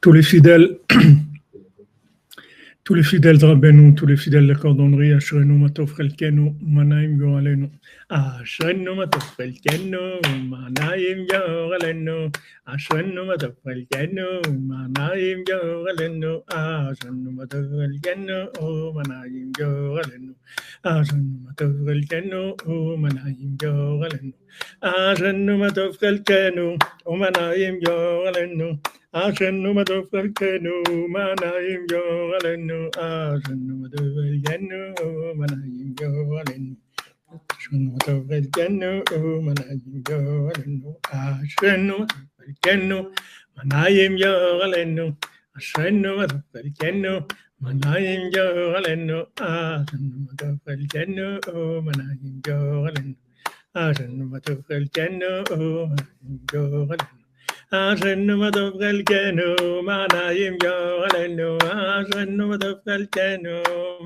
tous les fidèles, tous les fidèles de Rabbeinu, tous les fidèles de la cordonnerie, Ashrenu Matov Chelkenu, Manaim Yoralenu. Ashrenu Matov Chelkenu, Manaim Yoralenu. Ashrenu Matov Chelkenu, Manaim Yoralenu. Ashrenu Matov Chelkenu, Manaim Yoralenu. Ashrenu Matov Chelkenu, Manaim Yoralenu. Ashrenu Matov Chelkenu, Manaim Yoralenu. Ashenu Matov Chelkenu, Manaim Yoralenu. Ashenu Matov Chelkenu, Manaim Yoralenu. Ashenu Matov Chelkenu, Manaim Yoralenu. Ashenu Matov Chelkenu, Manaim Yoralenu. Ashenu Matov Chelkenu, Manaim Yoralenu. Ashenu Matov Chelkenu, Manaim Yoralenu. Ashenu Matov Chelkenu, Manaim Yoralenu. Ashenu Matov Chelkenu, Manaim Yoralenu. Ashenu Matov Chelkenu,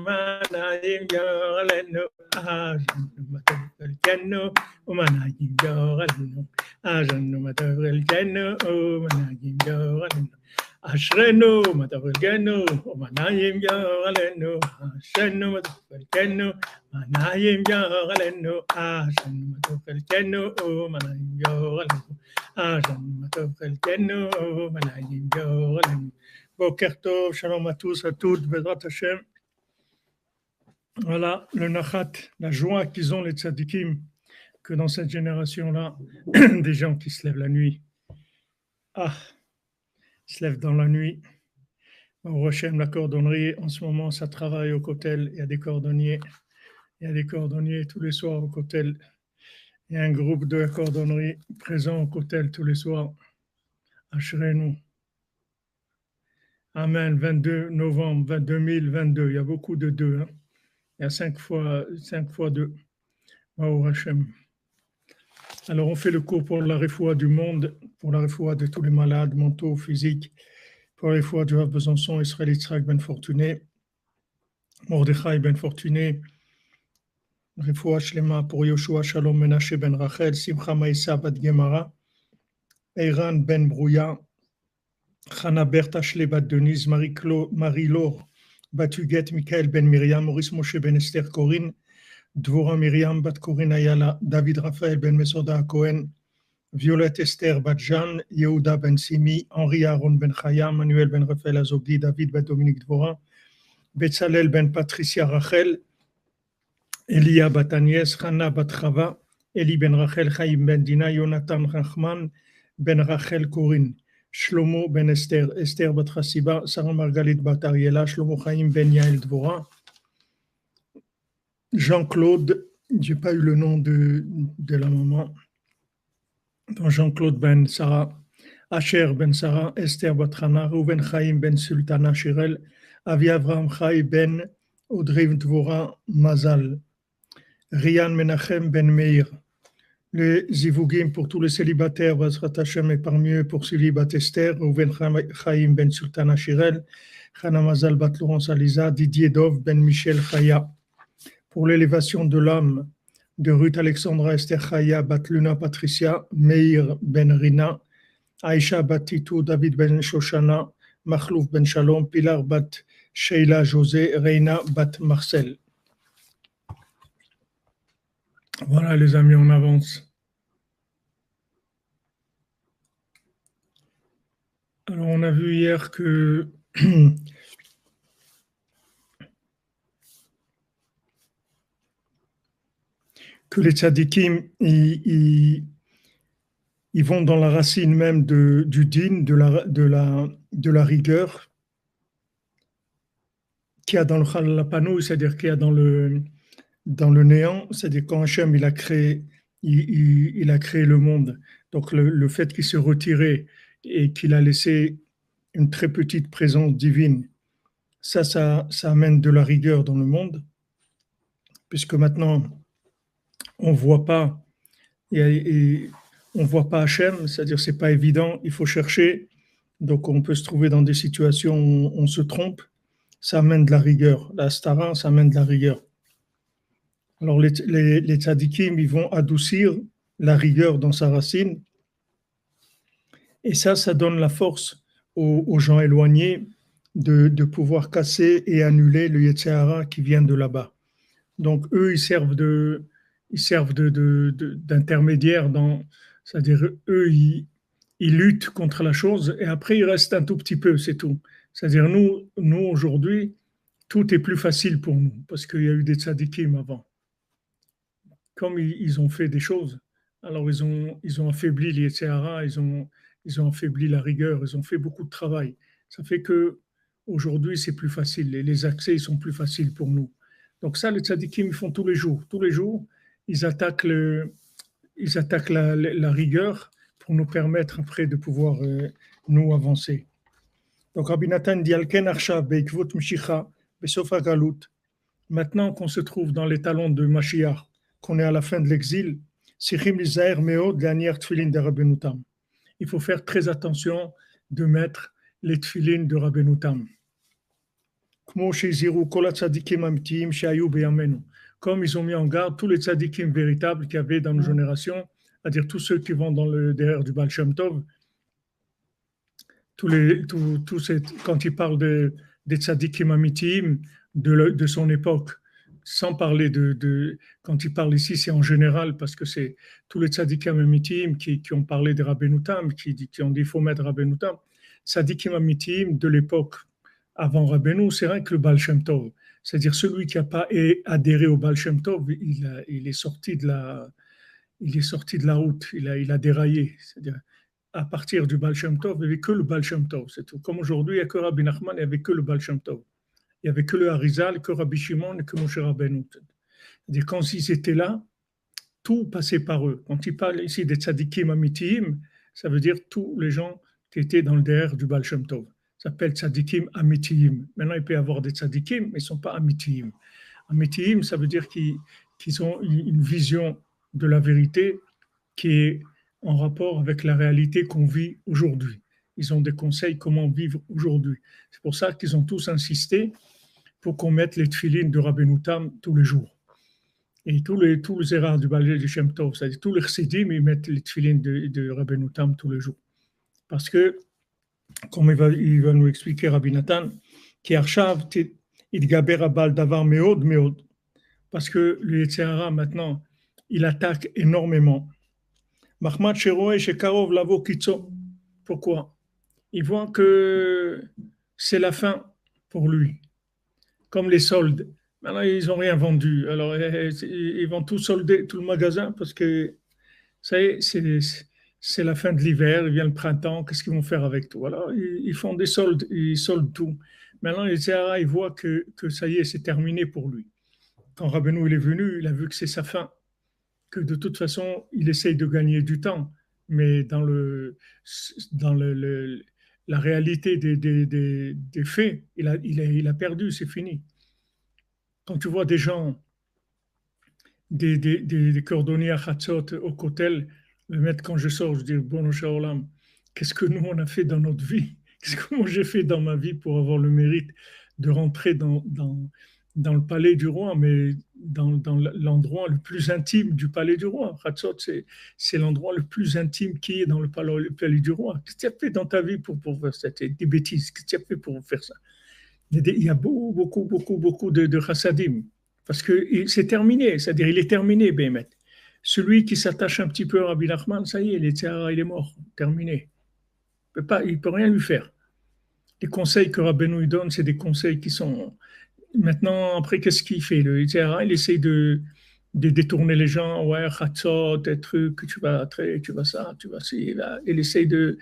Manaim Yoralenu. Ashenu Matov Chelkenu, Manaim Yoralenu. Ashenu Matov Chelkenu, Manaim Yoralenu. Ashrenu Matov Chelkenu, Manaim Yoralenu. Ashenu Matov Chelkenu, Manaim Yoralenu. Ashenu Matov Chelkenu, Manaim Yoralenu. Ashenu Matov Chelkenu, Manaim Yoralenu. Boker Tov, shalom à tous, à toutes, Bezrat Hashem. Voilà le nachat, la joie qu'ils ont les tzadikim, que dans cette génération-là, des gens qui se lèvent la nuit. Se lèvent dans la nuit. Au Rochem, la cordonnerie, en ce moment, ça travaille au Kotel. Il y a des cordonniers. Il y a des cordonniers tous les soirs au Kotel. Il y a un groupe de la cordonnerie présent au Kotel tous les soirs. Ashrenu. Amen. 22 novembre 2022. Il y a beaucoup de deux. Hein. Il y a 5 fois 2. Au Rochem. Alors, on fait le cours pour la réfoua du monde, pour la réfoua de tous les malades mentaux, physiques, pour la réfoua du Rav Besançon, Israël Yitzhak Ben Fortuné, Mordechai Ben Fortuné, réfoua Shlema pour Yoshua Shalom Menashe Ben Rachel, Simcha Maïsa Bat Gemara, Eiran Ben Brouya, Chana Berta Shle Bat Denise, Marie-Laure Batuget, Michael Ben Miriam, Maurice Moshe Ben Esther Corinne, Dvorah Miriam Bat Corinne Ayala, David Raphaël Ben Mesoda Cohen, Violette Esther Bat Jeanne, Yehuda Ben Simi, Henri Aaron Ben Chaya, Manuel Ben Raphaël Azogdi, David Ben Dominique Dvorah, Betzalel Ben Patricia Rachel, Elia Bat Agnès, Chana Bat Chava, Eli Ben Rachel Chaim Ben Dina, Jonathan Rahman Ben Rachel Corinne, Shlomo Ben Esther, Esther Bat Chassiba, Sarah Margalit Bat Ariela, Shlomo Chaim Ben Yael Dvorah, Jean-Claude, j'ai pas eu le nom de la maman, donc Jean-Claude Ben Sarah, Asher Ben Sarah, Esther Batrana, Reuven Chaim Ben Sultana Shirel, Avi Avraham Chai Ben Audrey Dvorah Mazal, Rian Menachem Ben Meir, les Zivugim pour tous les célibataires, Bazrat Hashem et parmi eux pour célibat Esther, Reuven Chaim Ben Sultana Shirel, Chana Mazal Bat Laurence Aliza, Didier Dov Ben Michel Chaya. Pour l'élévation de l'âme de Ruth Alexandra Esther Chaya Bat Luna Patricia, Meir Ben Rina, Aïcha Bat Titou, David Ben Shoshana, Makhlouf Ben Shalom, Pilar Bat Sheila José, Reina Bat Marcel. Voilà les amis, on avance. Alors on a vu hier que les tzadikim, ils vont dans la racine même du din, de la rigueur qu'il y a dans le Chalapanou, c'est-à-dire qu'il y a dans le néant, c'est-à-dire quand Hachem il a créé le monde. Donc le fait qu'il s'est retiré et qu'il a laissé une très petite présence divine, ça amène de la rigueur dans le monde, puisque maintenant on voit pas Hachem, c'est-à-dire c'est pas évident, il faut chercher, donc on peut se trouver dans des situations où on se trompe, ça amène de la rigueur, la stara, ça amène de la rigueur. Alors les tzadikim, ils vont adoucir la rigueur dans sa racine, et ça donne la force aux gens éloignés de pouvoir casser et annuler le Yetzer Hara qui vient de là-bas. Donc, eux, d'intermédiaires c'est-à-dire, eux, ils luttent contre la chose et après, il reste un tout petit peu, c'est tout. C'est-à-dire, nous aujourd'hui, tout est plus facile pour nous parce qu'il y a eu des tzadikim avant. Comme ils ont fait des choses, alors ils ont affaibli les Sahara, ils ont affaibli la rigueur, ils ont fait beaucoup de travail. Ça fait que aujourd'hui c'est plus facile, les accès ils sont plus faciles pour nous. Donc ça, les tzadikim ils font tous les jours. Tous les jours, ils attaquent, la rigueur pour nous permettre après de pouvoir nous avancer. Donc Rabbi Nathan dit Alken Arshav Beikvot Mshicha Besof Galut. Maintenant qu'on se trouve dans les talons de Mashiach, qu'on est à la fin de l'exil, il faut faire très attention de mettre les tfilin de Rabbeinu Tam. Comme ils ont mis en garde tous les tzadikim véritables qu'il y avait dans nos générations, c'est-à-dire tous ceux qui vont derrière du Baal Shem Tov, quand ils parlent des tzadikim amitim de son époque, sans parler quand il parle ici, c'est en général, parce que c'est tous les tzadikim amitim qui ont parlé de Rabbeinu Tam, qui ont dit qu'il faut mettre Rabbeinu Tam. Tzadikim amitim de l'époque avant Rabbeinu, c'est rien que le Baal Shem Tov. C'est-à-dire celui qui n'a pas adhéré au Baal Shem Tov, il est sorti de la route, il a déraillé. C'est-à-dire, à partir du Baal Shem Tov, il n'y avait que le Baal Shem Tov. C'est tout. Comme aujourd'hui, il n'y a que Rabbi Nachman, il n'y avait que le Baal Shem Tov. Il n'y avait que le Harizal, que Rabbi Shimon et que Moshe Rabbeinu. C'est-à-dire, quand ils étaient là, tout passait par eux. Quand il parle ici des tzadikim amitim, ça veut dire tous les gens qui étaient dans le derrière du Baal Shem Tov. Ça s'appelle tzadikim amitim. Maintenant, il peut y avoir des tzadikim, mais ils ne sont pas amitim. Amitim, ça veut dire qu'ils ont une vision de la vérité qui est en rapport avec la réalité qu'on vit aujourd'hui. Ils ont des conseils comment vivre aujourd'hui. C'est pour ça qu'ils ont tous insisté pour qu'on mette les tfilines de Rabbeinu Tam tous les jours. Et tous les erreurs du Baal Shem Tov, c'est-à-dire tous les chassidim, ils mettent les tfilines de Rabbeinu Tam tous les jours. Parce que, comme il va nous expliquer Rabbi Nathan, qui Arshav, il gaber abal davar meod meod. Parce que le Yetzer Hara, maintenant, il attaque énormément. Mahmad Sheroé Shekarov Lavo Kitso. Pourquoi? Il voit que c'est la fin pour lui. Comme les soldes. Maintenant, ils n'ont rien vendu. Alors, ils vont tout solder, tout le magasin, parce que ça y est, c'est la fin de l'hiver, il vient le printemps, qu'est-ce qu'ils vont faire avec tout? Alors, ils font des soldes, ils soldent tout. Maintenant, les Zahara, ils voient que ça y est, c'est terminé pour lui. Quand Rabbeinu il est venu, il a vu que c'est sa fin, que de toute façon, il essaye de gagner du temps, mais dans la réalité des faits, il a perdu, c'est fini. Quand tu vois des gens, des cordonniers à Khatzot au Kotel, le maître, quand je sors, je dis bon, Shaolam, qu'est-ce que nous on a fait dans notre vie? Qu'est-ce que moi j'ai fait dans ma vie pour avoir le mérite de rentrer dans le palais du roi, mais dans l'endroit le plus intime du palais du roi. Khatzot, c'est l'endroit le plus intime qui est dans le palais du roi. Qu'est-ce que tu as fait dans ta vie pour faire ça? Des bêtises. Qu'est-ce que tu as fait pour faire ça? Il y a beaucoup de chassadim. Parce que c'est terminé, c'est-à-dire il est terminé, Bémet. Celui qui s'attache un petit peu à Rabbi Nachman, ça y est, il est mort, terminé. Il ne peut rien lui faire. Les conseils que Rabbeinu donne, c'est des conseils qui sont... Maintenant, après, qu'est-ce qu'il fait? Il essaye de détourner les gens. Ouais, Khatzot, des trucs, tu vas ça, tu vas ci. Il essaye de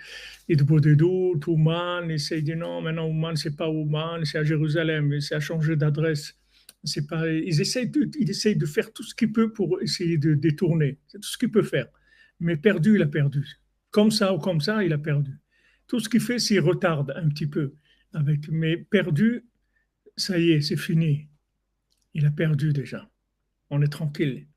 doute, Ouman, il essaye de non, maintenant Ouman, c'est pas Ouman, c'est à Jérusalem, c'est à changer d'adresse. C'est pas, il essaye de faire tout ce qu'il peut pour essayer de détourner. C'est tout ce qu'il peut faire. Mais perdu, il a perdu. Comme ça ou comme ça, il a perdu. Tout ce qu'il fait, c'est qu'il retarde un petit peu. Mais perdu, ça y est, c'est fini. Il a perdu déjà. On est tranquille.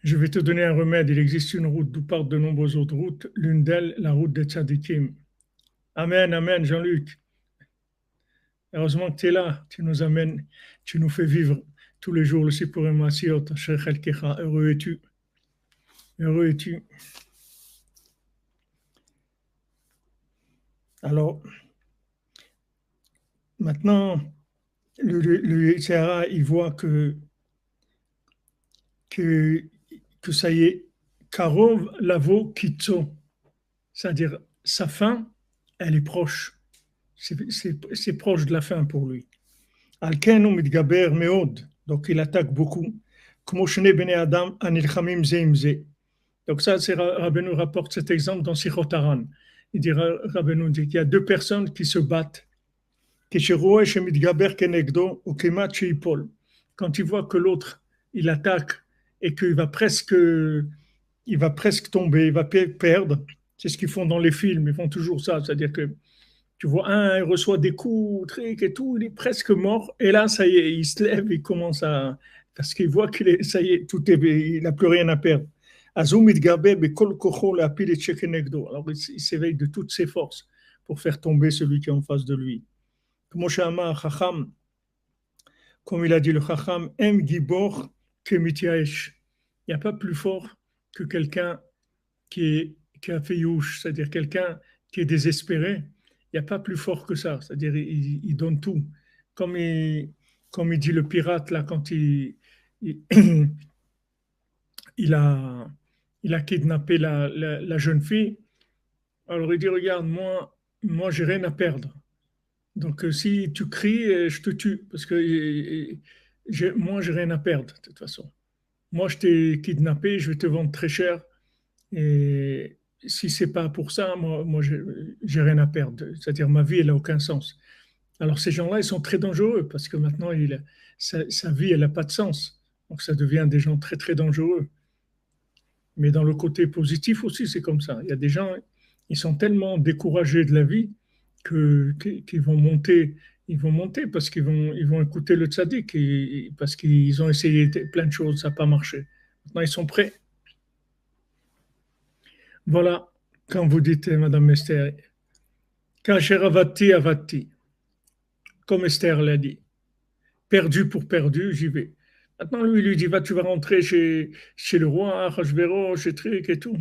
Je vais te donner un remède. Il existe une route d'où partent de nombreuses autres routes. L'une d'elles, la route des Tzadikim. Amen, amen, Jean-Luc. Heureusement que tu es là. Tu nous amènes, tu nous fais vivre tous les jours le Sipurim Masiot. Heureux es-tu. Heureux es-tu. Alors, maintenant, le Yetzirah, il voit que, que ça y est, Karov Lavo Kitso, c'est-à-dire sa fin, elle est proche. C'est proche de la fin pour lui. Alken ou mitgaber meod, donc il attaque beaucoup. Comme Shne Bene Adam anilchamim ze im ze. Donc ça, c'est Rabbeinu rapporte cet exemple dans Sichot Haran. Il dit, Rabbeinu dit qu'il y a deux personnes qui se battent. Kisheroe shemitgaber kenegdo ou kemat sheipol. Quand il voit que l'autre, il attaque et il va presque tomber, il va perdre. C'est ce qu'ils font dans les films, ils font toujours ça. C'est-à-dire que tu vois un, il reçoit des coups, trucs et tout, il est presque mort. Et là, ça y est, il se lève, il commence à... Parce qu'il voit qu'il est, ça y est, il n'a plus rien à perdre. Alors, il s'éveille de toutes ses forces pour faire tomber celui qui est en face de lui. Comme il a dit le Chacham, Em Gibor Kemityaesh. Il n'y a pas plus fort que quelqu'un qui a fait youch, c'est-à-dire quelqu'un qui est désespéré. Il n'y a pas plus fort que ça, c'est-à-dire il donne tout. Comme comme il dit le pirate, là, quand il, il a, il a kidnappé la jeune fille, alors il dit, regarde, moi j'ai rien à perdre. Donc si tu cries, je te tue, parce que moi j'ai rien à perdre, de toute façon. Moi je t'ai kidnappé, je vais te vendre très cher, et si c'est pas pour ça, moi j'ai rien à perdre. C'est-à-dire ma vie, elle n'a aucun sens. Alors ces gens-là, ils sont très dangereux parce que maintenant, sa vie, elle n'a pas de sens. Donc ça devient des gens très, très dangereux. Mais dans le côté positif aussi, c'est comme ça. Il y a des gens, ils sont tellement découragés de la vie qu'ils ils vont monter parce ils vont écouter le tzaddik parce qu'ils ont essayé plein de choses, ça n'a pas marché. Maintenant, ils sont prêts. Voilà, quand vous dites, Madame Esther, Kacher avati avati, comme Esther l'a dit, perdu pour perdu, j'y vais. Maintenant, lui, il lui dit, tu vas rentrer chez le roi, Achashverosh, chez Truc et tout.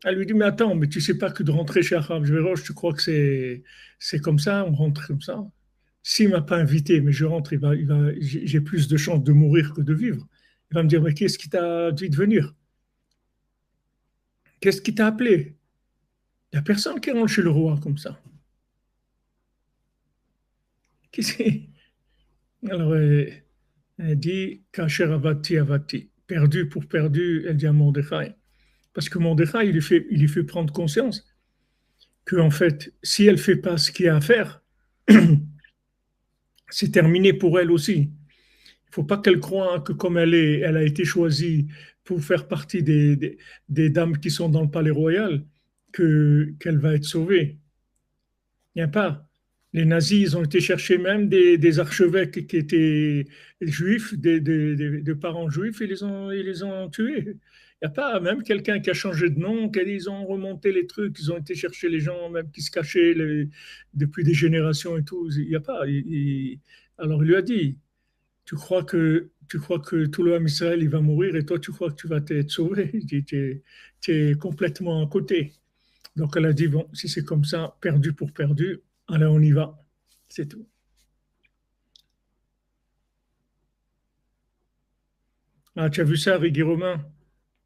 Elle lui dit, mais attends, mais tu sais pas que de rentrer chez Achashverosh, tu crois que c'est comme ça, on rentre comme ça. S'il m'a pas invité, mais je rentre, j'ai plus de chances de mourir que de vivre. Il va me dire, mais qu'est-ce qui t'a dit de venir? Qu'est-ce qui t'a appelé? Il n'y a personne qui rentre chez le roi comme ça. Qui c'est? Alors, elle dit, Kacher avati avati, perdu pour perdu, elle dit à Mordechai. Parce que Mordechai, il lui fait prendre conscience que, en fait, si elle ne fait pas ce qu'il y a à faire, c'est terminé pour elle aussi. Il ne faut pas qu'elle croie que comme elle a été choisie pour faire partie des dames qui sont dans le palais royal, qu'elle va être sauvée. Il n'y a pas. Les nazis, ils ont été chercher même des archevêques qui étaient juifs, de parents juifs, et ils les ont tués. Il n'y a pas même quelqu'un qui a changé de nom, qu'ils ont remonté les trucs, ils ont été chercher les gens même qui se cachaient depuis des générations et tout. Il n'y a pas. Alors il lui a dit, tu crois que tout le Ham Israël il va mourir et toi tu crois que tu vas être sauvé. Il dit, tu es complètement à côté. Donc elle a dit, bon, si c'est comme ça, perdu pour perdu, allez, on y va. C'est tout. Ah, tu as vu ça, Rigui Romain?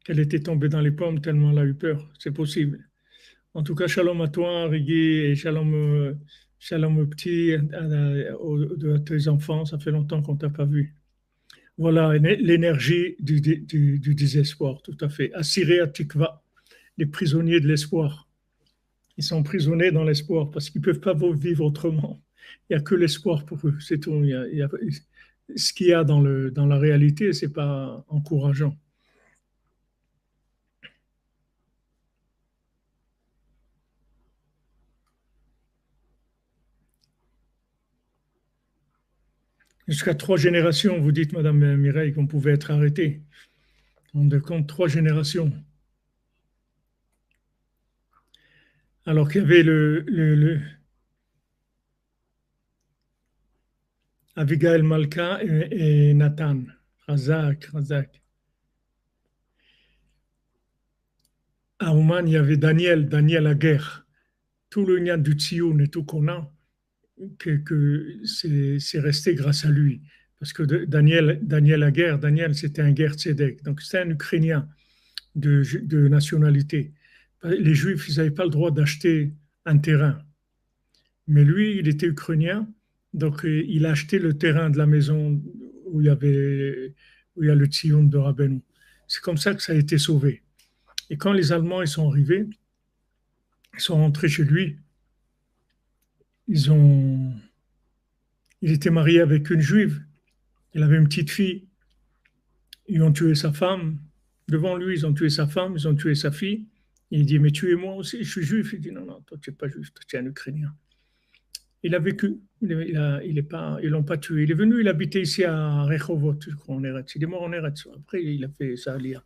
Qu'elle était tombée dans les pommes tellement elle a eu peur. C'est possible. En tout cas, shalom à toi, Rigui, et shalom au petit, à tes enfants. Ça fait longtemps qu'on ne t'a pas vu. Voilà, l'énergie du désespoir, tout à fait. Assiré à Tikva, les prisonniers de l'espoir. Ils sont prisonniers dans l'espoir parce qu'ils ne peuvent pas vivre autrement. Il n'y a que l'espoir pour eux, c'est tout. Ce qu'il y a dans la réalité, ce n'est pas encourageant. Jusqu'à 3 générations, vous dites, Madame Mireille, qu'on pouvait être arrêté. On compte 3 générations. Alors qu'il y avait le Abigail Malka et Nathan. Razak. À Ouman, il y avait Daniel à guerre. tout le lien du Tsioun et tout qu'on a, que c'est resté grâce à lui. Parce que Daniel Aguerre, Daniel, c'était un guerre tzedek. Donc, c'était un Ukrainien de nationalité. Les Juifs, ils n'avaient pas le droit d'acheter un terrain. Mais lui, il était ukrainien, donc il a acheté le terrain de la maison où il y a le Tzion de Rabbeinu. C'est comme ça que ça a été sauvé. Et quand les Allemands ils sont arrivés, ils sont rentrés chez lui, ils ont, il était marié avec une juive, il avait une petite fille, ils ont tué sa femme, devant lui, ils ont tué sa femme, ils ont tué sa fille. Et il dit, mais tuez-moi aussi, je suis juif. Il dit, non, non, toi tu n'es pas juif, toi tu es un Ukrainien. Il a vécu, ils l'ont pas tué. Il est venu, il habitait ici à Rehovot, je crois, en Eretz. Il est mort en Eretz. Après, il a fait ça à lire.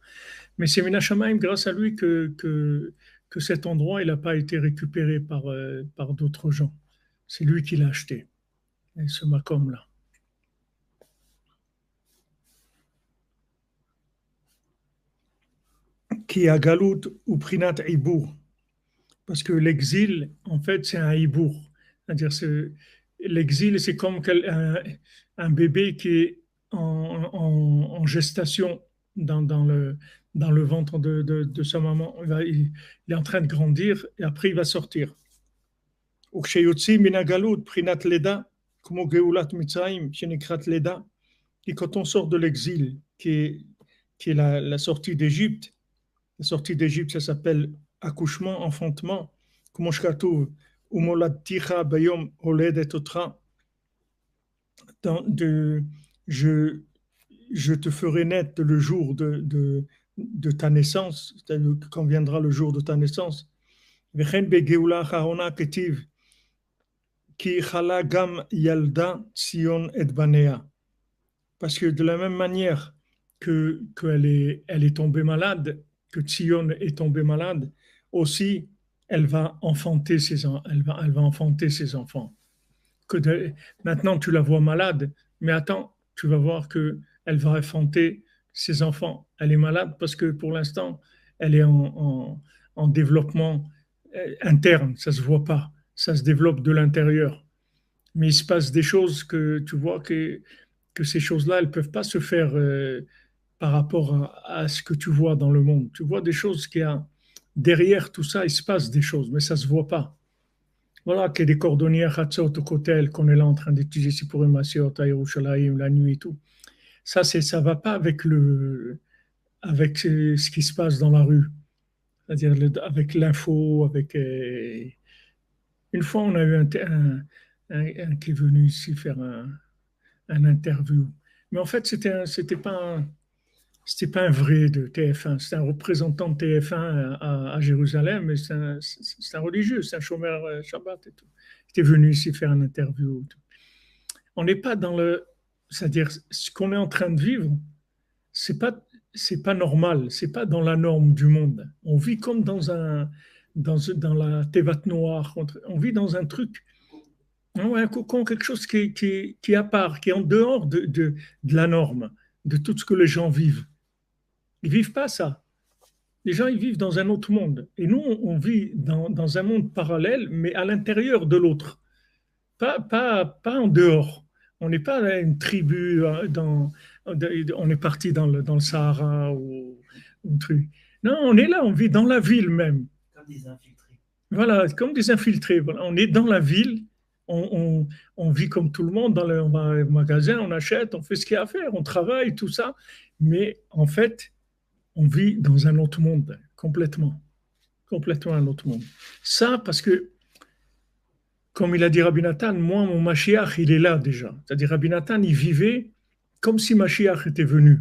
Mais c'est Menachamaim, grâce à lui, que cet endroit, il n'a pas été récupéré par d'autres gens. C'est lui qui l'a acheté, ce Macom-là. Qui a Galout ou Prinat Ibour. Parce que l'exil, en fait, c'est un Ibour. C'est-à-dire, l'exil, c'est comme un bébé qui est en gestation dans le ventre de sa maman. Il est en train de grandir et après, il va sortir. Et quand on sort de l'exil, qui est la sortie d'Égypte, la sortie d'Égypte, ça s'appelle accouchement, enfantement. Comme je, je te ferai naître le jour de ta naissance, c'est-à-dire quand viendra le jour de ta naissance. Parce que de la même manière qu'elle est tombée malade, que Tzion est tombée malade, aussi elle va enfanter elle va enfanter ses enfants. Maintenant tu la vois malade, mais attends, tu vas voir que elle va enfanter ses enfants. Elle est malade parce que pour l'instant, elle est en développement interne, ça se voit pas, ça se développe de l'intérieur. Mais il se passe des choses que tu vois que ces choses-là, elles ne peuvent pas se faire par rapport à ce que tu vois dans le monde. Tu vois des choses qu'il y a derrière tout ça, il se passe des choses, mais ça ne se voit pas. Voilà, qu'il y a des cordonniers à Hatzot au Kotel qu'on est là en train d'étudier ici pour Masiot, à Yerushalayim, la nuit et tout. Ça ne va pas avec ce qui se passe dans la rue. C'est-à-dire avec l'info, avec... une fois, on a eu un qui est venu ici faire un interview. Mais en fait, c'était pas un vrai de TF1, c'était un représentant de TF1 à Jérusalem, mais c'est un religieux, c'est un chômeur Shabbat et tout. Il était venu ici faire une interview. On n'est pas dans le, c'est-à-dire ce qu'on est en train de vivre, c'est pas normal, c'est pas dans la norme du monde. On vit comme dans la Tevat noire, on vit dans un truc, ouais, un cocon, quelque chose qui est à part, qui est en dehors de la norme, de tout ce que les gens vivent. Ils vivent pas ça. Les gens, ils vivent dans un autre monde. Et nous, on vit dans un monde parallèle, mais à l'intérieur de l'autre. Pas en dehors. On n'est pas une tribu, on est parti dans le Sahara ou un truc. Non, on est là, on vit dans la ville même. Comme des infiltrés. Voilà, comme des infiltrés. Voilà. On est dans la ville, on vit comme tout le monde, on va au magasin, on achète, on fait ce qu'il y a à faire, on travaille, tout ça. Mais en fait, on vit dans un autre monde, complètement un autre monde. Ça, parce que, comme il a dit Rabbi Nathan, moi, mon Mashiach, il est là déjà. C'est-à-dire, Rabbi Nathan, il vivait comme si Mashiach était venu.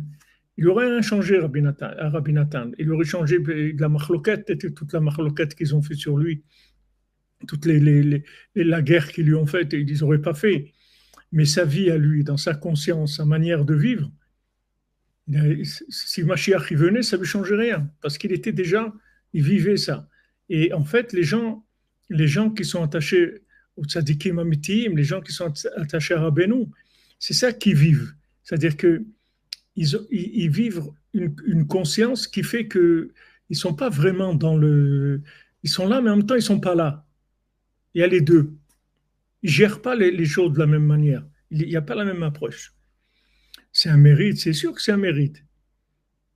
Il aurait rien changé, Rabbi Nathan. Il aurait changé de la machloquette, toute la machloquette qu'ils ont fait sur lui, toute la guerre qu'ils lui ont faite, ils n'auraient pas fait. Mais sa vie à lui, dans sa conscience, sa manière de vivre, si Mashiach y venait, ça ne lui changeait rien, parce qu'il était déjà, il vivait ça. Et en fait, les gens qui sont attachés au tzadikim amitim, les gens qui sont attachés à Rabbeinu, c'est ça qu'ils vivent. C'est-à-dire qu'ils vivent une conscience qui fait qu'ils ne sont pas vraiment dans le... Ils sont là, mais en même temps, ils ne sont pas là. Il y a les deux. Ils ne gèrent pas les choses de la même manière. Il n'y a pas la même approche. C'est un mérite, c'est sûr que c'est un mérite.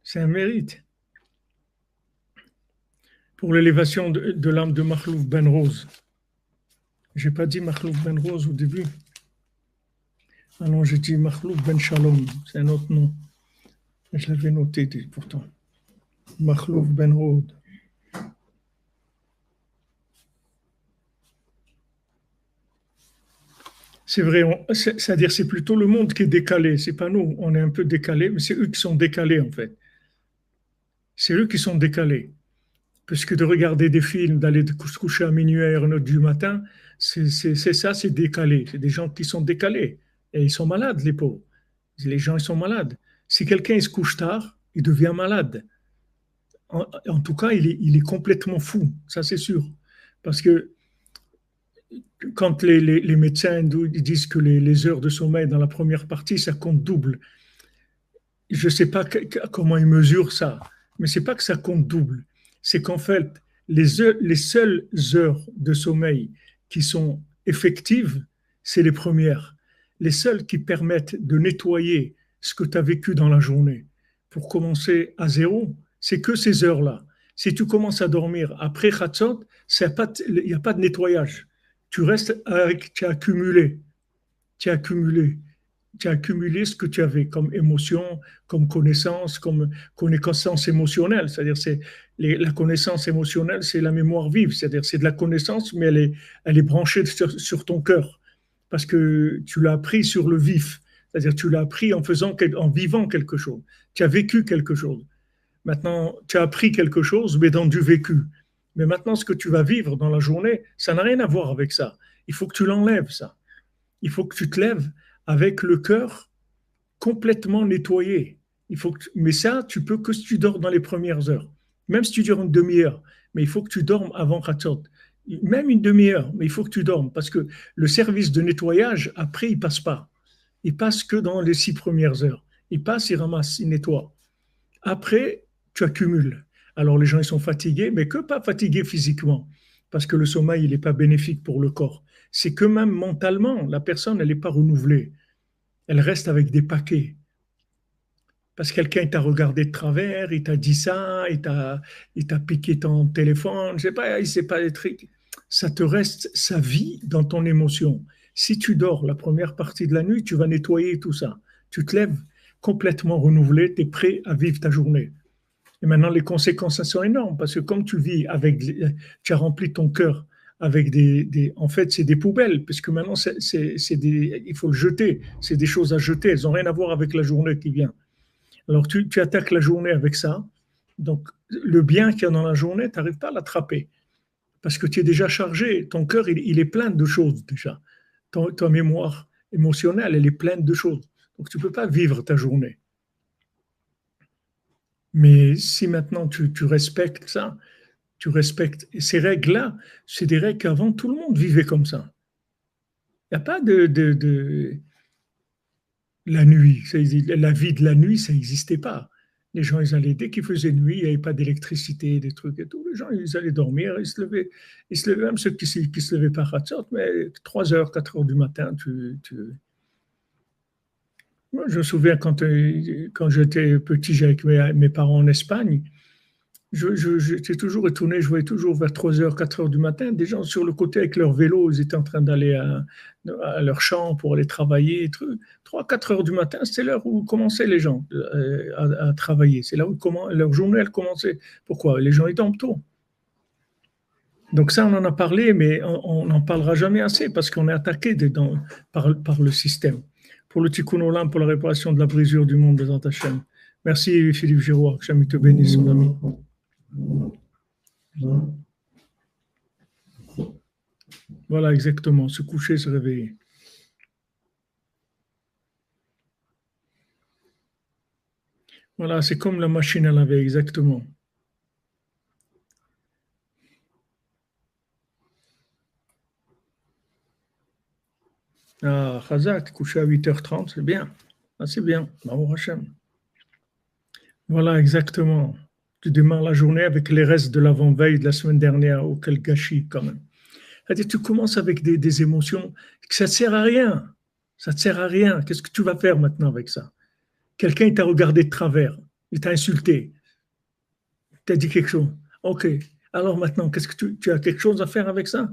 C'est un mérite. Pour l'élévation de l'âme de Makhlouf Ben Rose. Je n'ai pas dit Makhlouf Ben Rose au début. Ah non, j'ai dit Makhlouf Ben Shalom. C'est un autre nom. Je l'avais noté pourtant. Makhlouf Ben Rose. C'est vrai, c'est-à-dire c'est plutôt le monde qui est décalé, c'est pas nous, on est un peu décalé, mais c'est eux qui sont décalés en fait. C'est eux qui sont décalés. Parce que de regarder des films, d'aller se coucher à minuit à 1h du matin, c'est ça, c'est décalé. C'est des gens qui sont décalés. Et ils sont malades, les pauvres. Les gens, ils sont malades. Si quelqu'un il se couche tard, il devient malade. En tout cas, il est complètement fou, ça c'est sûr. Parce que quand les médecins disent que les heures de sommeil dans la première partie, ça compte double. Je ne sais pas comment ils mesurent ça, mais c'est pas que ça compte double. C'est qu'en fait, les seules heures de sommeil qui sont effectives, c'est les premières. Les seules qui permettent de nettoyer ce que tu as vécu dans la journée. Pour commencer à zéro, c'est que ces heures-là. Si tu commences à dormir après Khatsot, il n'y a pas de nettoyage. Tu restes avec, tu as accumulé. Tu as accumulé. Tu as accumulé ce que tu avais comme émotion, comme connaissance émotionnelle. C'est-à-dire, la connaissance émotionnelle, c'est la mémoire vive. C'est-à-dire, c'est de la connaissance, mais elle est branchée sur ton cœur. Parce que tu l'as appris sur le vif. C'est-à-dire, tu l'as appris en vivant quelque chose. Tu as vécu quelque chose. Maintenant, tu as appris quelque chose, mais dans du vécu. Mais maintenant, ce que tu vas vivre dans la journée, ça n'a rien à voir avec ça. Il faut que tu l'enlèves, ça. Il faut que tu te lèves avec le cœur complètement nettoyé. Mais ça, tu peux que si tu dors dans les premières heures. Même si tu dors une demi-heure, mais il faut que tu dormes avant Khatsot. Même une demi-heure, mais il faut que tu dormes parce que le service de nettoyage, après, il passe pas. Il passe que dans les 6 premières heures. Il passe, il ramasse, il nettoie. Après, tu accumules. Alors les gens, ils sont fatigués, mais que pas fatigués physiquement, parce que le sommeil, il n'est pas bénéfique pour le corps. C'est que même mentalement, la personne, elle n'est pas renouvelée. Elle reste avec des paquets. Parce que quelqu'un t'a regardé de travers, il t'a dit ça, il t'a piqué ton téléphone, je sais pas, il sait pas des trucs. Ça te reste sa vie dans ton émotion. Si tu dors la première partie de la nuit, tu vas nettoyer tout ça. Tu te lèves complètement renouvelé, tu es prêt à vivre ta journée. Et maintenant, les conséquences sont énormes parce que comme tu vis avec, tu as rempli ton cœur avec en fait, c'est des poubelles, parce que maintenant, il faut le jeter. C'est des choses à jeter. Elles n'ont rien à voir avec la journée qui vient. Alors, tu attaques la journée avec ça. Donc, le bien qu'il y a dans la journée, tu n'arrives pas à l'attraper parce que tu es déjà chargé. Ton cœur, il est plein de choses déjà. Ta mémoire émotionnelle, elle est pleine de choses. Donc, tu ne peux pas vivre ta journée. Mais si maintenant tu respectes ça, tu respectes ces règles-là, c'est des règles qu'avant tout le monde vivait comme ça. Il n'y a pas de la nuit. La vie de la nuit, ça n'existait pas. Les gens, ils allaient, dès qu'il faisait nuit, il n'y avait pas d'électricité, des trucs et tout. Les gens, ils allaient dormir, ils se levaient même ceux qui se levaient par Hatzot, mais 3 heures, 4 heures du matin, Moi, je me souviens quand j'étais petit, j'étais avec mes parents en Espagne. J'étais toujours étonné, je voyais toujours vers 3 heures, 4 heures du matin, des gens sur le côté avec leur vélo, ils étaient en train d'aller à leur champ pour aller travailler. 3, 4 heures du matin, c'était l'heure où commençaient les gens à travailler. C'est là où leur journée, elle commençait. Pourquoi? Les gens, ils dorment tôt. Donc ça, on en a parlé, mais on n'en parlera jamais assez parce qu'on est attaqué par le système. Pour le Tikkun Olam, pour la réparation de la brisure du monde des Hachem. Merci Philippe Giroir, que jamais te bénisse, mon ami. Voilà, exactement. Se coucher, se réveiller. Voilà, c'est comme la machine à laver, exactement. Ah, Khazak, coucher à 8h30, c'est bien. Ah, c'est bien. Bravo Hachem. Voilà, exactement. Tu démarres la journée avec les restes de l'avant-veille de la semaine dernière. Oh, quel gâchis, quand même. C'est-à-dire, tu commences avec des émotions que ça ne sert à rien. Ça ne sert à rien. Qu'est-ce que tu vas faire maintenant avec ça? Quelqu'un il t'a regardé de travers, il t'a insulté, il t'a dit quelque chose. Ok. Alors maintenant, qu'est-ce que tu as quelque chose à faire avec ça?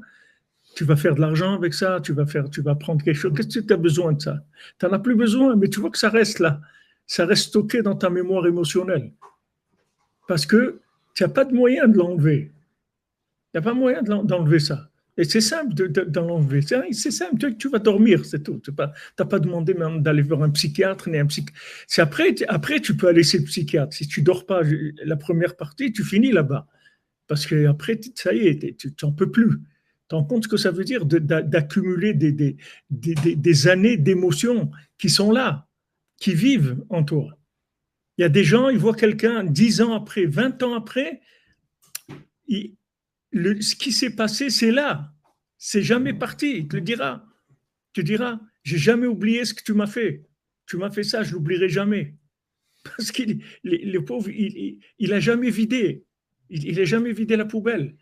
Tu vas faire de l'argent avec ça, tu vas prendre quelque chose. Qu'est-ce que tu as besoin de ça? Tu n'en as plus besoin, mais tu vois que ça reste là. Ça reste stocké dans ta mémoire émotionnelle. Parce que tu n'as pas de moyen de l'enlever. Il n'y a pas moyen d'enlever ça. Et c'est simple de l'enlever. C'est simple, tu vas dormir, c'est tout. Tu n'as pas demandé même d'aller voir un psychiatre, ni un C'est après, tu peux aller chez le psychiatre. Si tu ne dors pas la première partie, tu finis là-bas. Parce que après, ça y est, tu n'en peux plus. Tu te rends compte ce que ça veut dire d'accumuler des années d'émotions qui sont là, qui vivent en toi. Il y a des gens, ils voient quelqu'un 10 ans après, 20 ans après, ce qui s'est passé, c'est là. C'est jamais parti. Il te le dira. Tu diras, j'ai jamais oublié ce que tu m'as fait. Tu m'as fait ça, je l'oublierai jamais. Parce qu'il, le pauvre, il a jamais vidé. Il a jamais vidé la poubelle.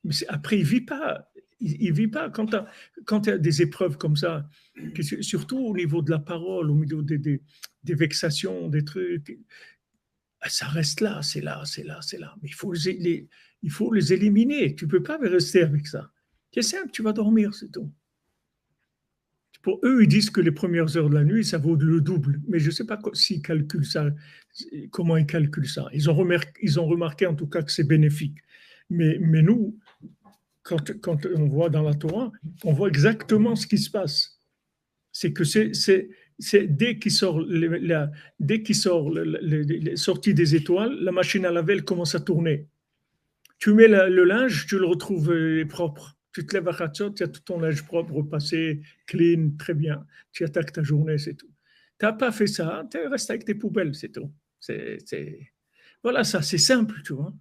Mais après, il vit pas. Il vit pas quand tu as des épreuves comme ça, surtout au niveau de la parole, au niveau des vexations, des trucs. Ça reste là, c'est là, c'est là, c'est là. Mais il faut les éliminer. Tu ne peux pas rester avec ça. C'est simple, tu vas dormir, c'est tout. Pour eux, ils disent que les premières heures de la nuit, ça vaut le double. Mais je ne sais pas s'ils calculent ça, comment ils calculent ça. Ils ont remarqué en tout cas que c'est bénéfique. Mais nous, quand on voit dans la Torah, on voit exactement ce qui se passe. C'est que c'est dès qu'il sort, les sorties des étoiles, la machine à laver elle commence à tourner. Tu mets le linge, tu le retrouves propre. Tu te lèves à Khatsot, tu as tout ton linge propre, repassé, clean, très bien. Tu attaques ta journée, c'est tout. Tu n'as pas fait ça, tu restes avec tes poubelles, c'est tout. Voilà, ça, c'est simple, tu vois.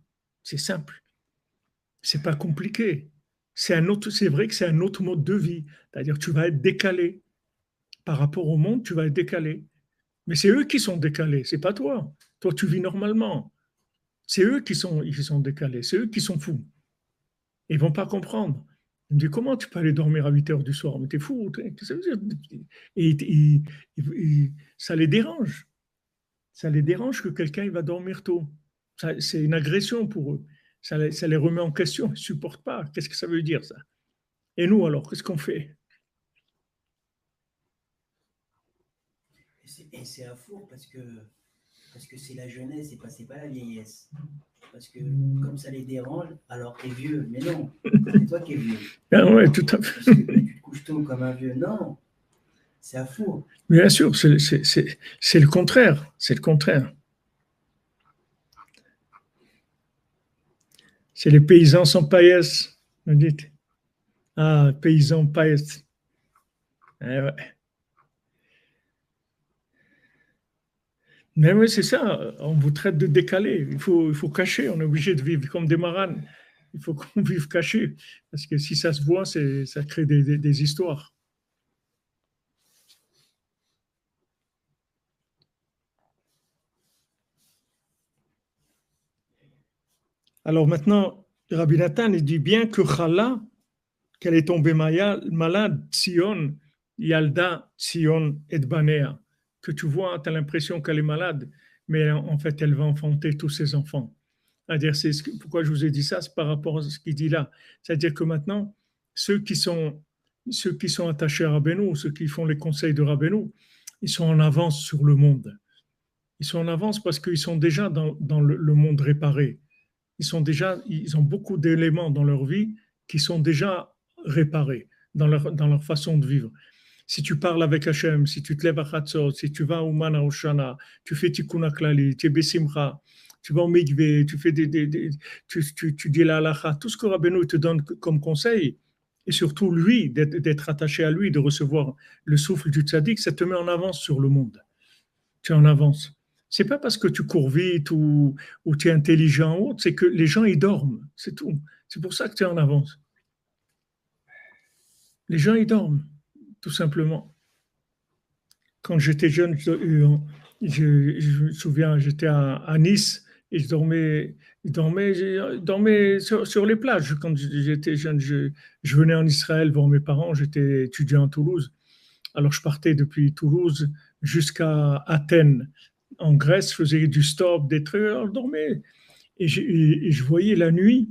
C'est simple. C'est pas compliqué. C'est vrai que c'est un autre mode de vie. C'est-à-dire que tu vas être décalé. Par rapport au monde, tu vas être décalé. Mais c'est eux qui sont décalés, c'est pas toi. Toi, tu vis normalement. C'est eux qui sont décalés, c'est eux qui sont fous. Ils vont pas comprendre. Ils me disent, comment tu peux aller dormir à 8 heures du soir? Mais t'es fou. Qu'est-ce que ça veut dire? Ça les dérange. Ça les dérange que quelqu'un il va dormir tôt. C'est une agression pour eux. Ça les remet en question. Ils ne supportent pas. Qu'est-ce que ça veut dire, ça? Et nous, alors, qu'est-ce qu'on fait? Et c'est un four parce que c'est la jeunesse et c'est pas la vieillesse. Parce que comme ça les dérange, alors t'es vieux. Mais non, c'est toi qui es vieux. Ah ouais, tout à fait. Parce que tu te couches tôt comme un vieux. Non, c'est un four. Bien sûr, c'est le contraire. C'est le contraire. C'est les paysans sans paillettes, vous dites. Ah, paysans paillettes. Eh ouais. Mais oui, c'est ça, on vous traite de décalé. Il faut cacher, on est obligé de vivre comme des maranes. Il faut qu'on vive caché, parce que si ça se voit, ça crée des histoires. Alors maintenant, Rabbi Nathan il dit bien que Chala, qu'elle est tombée malade, Tzion, Yalda, Tzion et Banea. Que tu vois, tu as l'impression qu'elle est malade, mais en fait, elle va enfanter tous ses enfants. C'est-à-dire, pourquoi je vous ai dit ça, c'est par rapport à ce qu'il dit là. C'est-à-dire que maintenant, ceux qui sont attachés à Rabbeinu, ceux qui font les conseils de Rabbeinu, ils sont en avance sur le monde. Ils sont en avance parce qu'ils sont déjà dans le monde réparé. Ils ont beaucoup d'éléments dans leur vie qui sont déjà réparés dans leur façon de vivre. Si tu parles avec Hachem, si tu te lèves à Chatzot, si tu vas au Mana Oshana, tu fais Tikkun HaKlali, tu es Besimcha, tu vas au Mikveh, tu fais tu dis la halacha, tout ce que Rabbeinu te donne comme conseil, et surtout lui, d'être attaché à lui, de recevoir le souffle du tzaddik, ça te met en avance sur le monde. Tu es en avance. C'est pas parce que tu cours vite ou tu es intelligent ou autre, c'est que les gens ils dorment, c'est tout. C'est pour ça que tu es en avance. Les gens ils dorment, tout simplement. Quand j'étais jeune, je me souviens, j'étais à Nice et je dormais ils dormaient sur les plages. Quand j'étais jeune, je venais en Israël voir mes parents, j'étais étudiant à Toulouse. Alors je partais depuis Toulouse jusqu'à Athènes, en Grèce, je faisais du stop, des trucs, alors je dormais. Et je voyais la nuit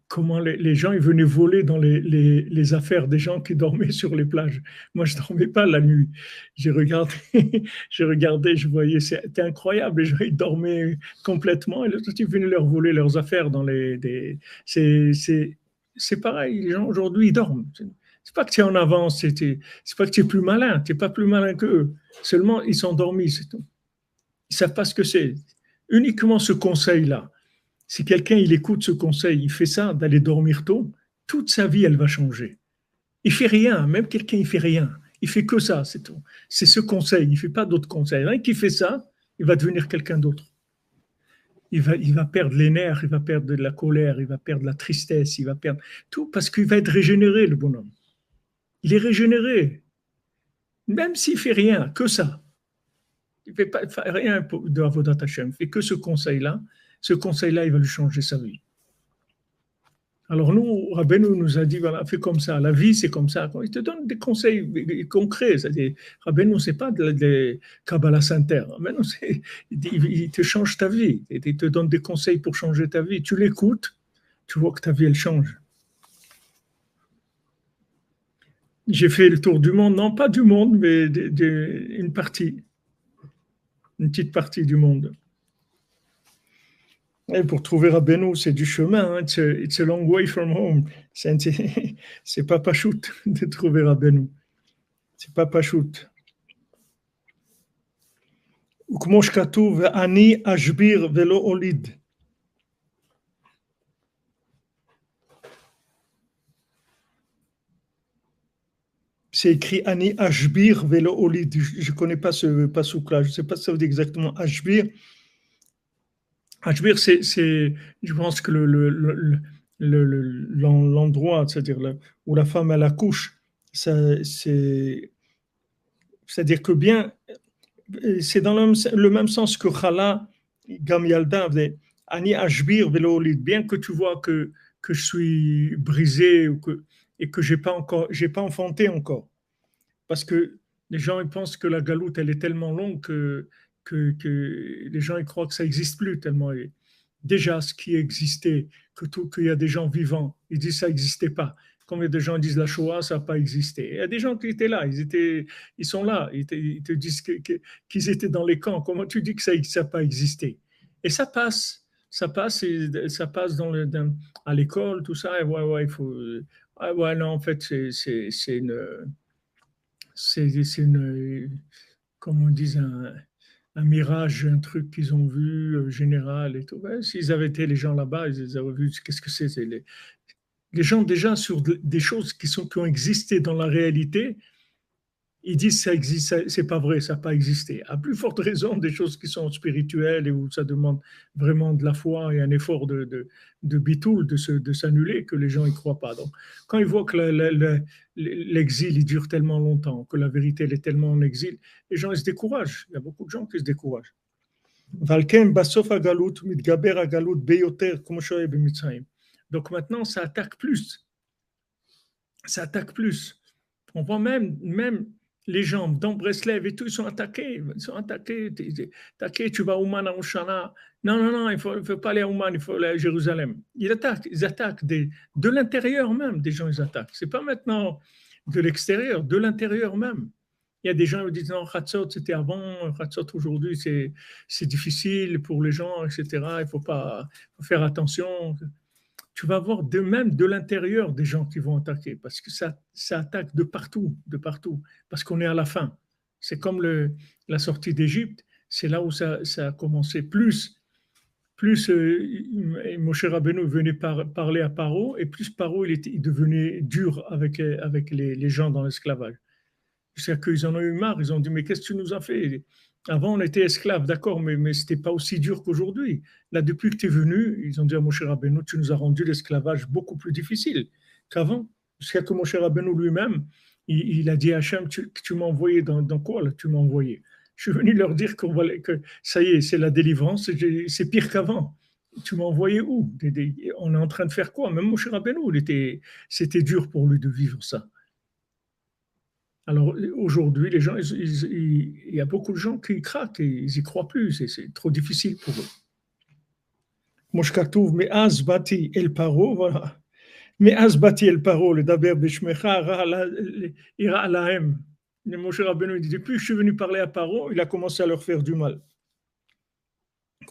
comment les gens ils venaient voler dans les affaires des gens qui dormaient sur les plages. Moi, je ne dormais pas la nuit. J'ai regardé, je regardais, je voyais, c'était incroyable. Les gens, ils dormaient complètement et les autres, ils venaient leur voler leurs affaires dans c'est pareil, les gens aujourd'hui, ils dorment. C'est pas que tu es en avance, c'est pas que tu es plus malin, tu n'es pas plus malin qu'eux. Seulement, ils sont endormis, c'est tout. Ils ne savent pas ce que c'est. Uniquement ce conseil-là. Si quelqu'un il écoute ce conseil, il fait ça d'aller dormir tôt, toute sa vie elle va changer. Il fait rien, même quelqu'un il fait rien, il fait que ça, c'est tout. C'est ce conseil, il fait pas d'autres conseils. Rien qu'il fait ça, il va devenir quelqu'un d'autre. Il va perdre les nerfs, il va perdre de la colère, il va perdre la tristesse, il va perdre tout parce qu'il va être régénéré le bonhomme. Il est régénéré, même s'il fait rien, que ça. Il fait pas rien de Avodat Hashem, il fait que ce conseil-là. Ce conseil-là, il va lui changer sa vie. Alors nous, Rabbeinu nous a dit, voilà, fais comme ça, la vie c'est comme ça. Il te donne des conseils concrets. C'est-à-dire, Rabbeinu, c'est pas de Kabbalah Center. Rabbeinu, il te change ta vie. Il te donne des conseils pour changer ta vie. Tu l'écoutes, tu vois que ta vie, elle change. J'ai fait le tour du monde, non pas du monde, mais une partie, une petite partie du monde. Et pour trouver Rabbeinu, c'est du chemin. Hein. It's a long way from home. C'est pas pachout de trouver Rabbeinu. C'est pas pachout. וכמו שכתוב, אני אשביר ולא אוליד. C'est écrit Ani Ashbir Velo Olid. Je ne connais pas ce pasouk-là. Je ne sais pas si ça veut dire exactement Ashbir. Ashbir, je pense que l'endroit, c'est-à-dire où la femme elle accouche, c'est-à-dire que bien, c'est dans le même sens que Chala, Gam Yalda, Ani Ashbir Velo Olid. Bien que tu vois que je suis brisé et que j'ai pas enfanté encore. Parce que les gens ils pensent que la galoute elle est tellement longue que les gens ils croient que ça n'existe plus tellement. Déjà, ce qui existait, qu'il y a des gens vivants, ils disent que ça n'existait pas. Combien de gens disent la Shoah, ça n'a pas existé. Il y a des gens qui étaient là, ils sont là, ils te disent qu'ils étaient dans les camps. Comment tu dis que ça n'a pas existé? Et ça passe à l'école, tout ça. Et ouais, il faut. Ouais, non, en fait, c'est comme on dit, un mirage, un truc qu'ils ont vu général et tout. Ben, s'ils avaient été les gens là-bas, ils auraient vu qu'est-ce que c'est. Les gens déjà sur des choses qui ont existé dans la réalité, ils disent ça existe, c'est pas vrai, ça n'a pas existé. À plus forte raison, des choses qui sont spirituelles et où ça demande vraiment de la foi et un effort de bitoul, de s'annuler, que les gens y croient pas. Donc, quand ils voient que l'exil il dure tellement longtemps, que la vérité elle est tellement en exil, les gens ils se découragent. Il y a beaucoup de gens qui se découragent. Donc maintenant, ça attaque plus. Ça attaque plus. On voit même les gens dans Breslev et tout, ils sont attaqués. Ils sont attaqués. Tu vas à Ouman, à Oshana. Non, il ne faut pas aller à Ouman, il faut aller à Jérusalem. Ils attaquent de l'intérieur même, des gens, ils attaquent. Ce n'est pas maintenant de l'extérieur, de l'intérieur même. Il y a des gens qui disent non, Khatsot, c'était avant, Khatsot aujourd'hui, c'est difficile pour les gens, etc. Il faut faire attention. Tu vas voir même de l'intérieur des gens qui vont attaquer, parce que ça attaque de partout, parce qu'on est à la fin. C'est comme la sortie d'Égypte, c'est là où ça a commencé. Plus Moshe Rabbeinu venait parler à Paro, et plus Paro il devenait dur avec les gens dans l'esclavage. C'est qu'ils en ont eu marre, ils ont dit mais qu'est-ce que tu nous as fait? Avant on était esclaves, d'accord, mais ce n'était pas aussi dur qu'aujourd'hui. Là, depuis que tu es venu, ils ont dit à Moshe Rabbeinu, tu nous as rendu l'esclavage beaucoup plus difficile qu'avant. Jusqu'à que Moshe Rabbeinu lui-même, il a dit à Hachem, tu m'as envoyé dans quoi là, tu m'as envoyé? Je suis venu leur dire que ça y est, c'est la délivrance, c'est pire qu'avant. tu m'as envoyé où? On est en train de faire quoi? Même Moshe Rabbeinu, c'était dur pour lui de vivre ça. Alors aujourd'hui, les gens, il y a beaucoup de gens qui craquent, et ils n'y croient plus, c'est trop difficile pour eux. Moshe Katouv, mais Azbati el Paro, voilà. Mais Azbati el Paro, le Daber Bishmecha, Ira Alahem. Moshe Rabbeinu dit, depuis que je suis venu parler à Paro, il a commencé à leur faire du mal.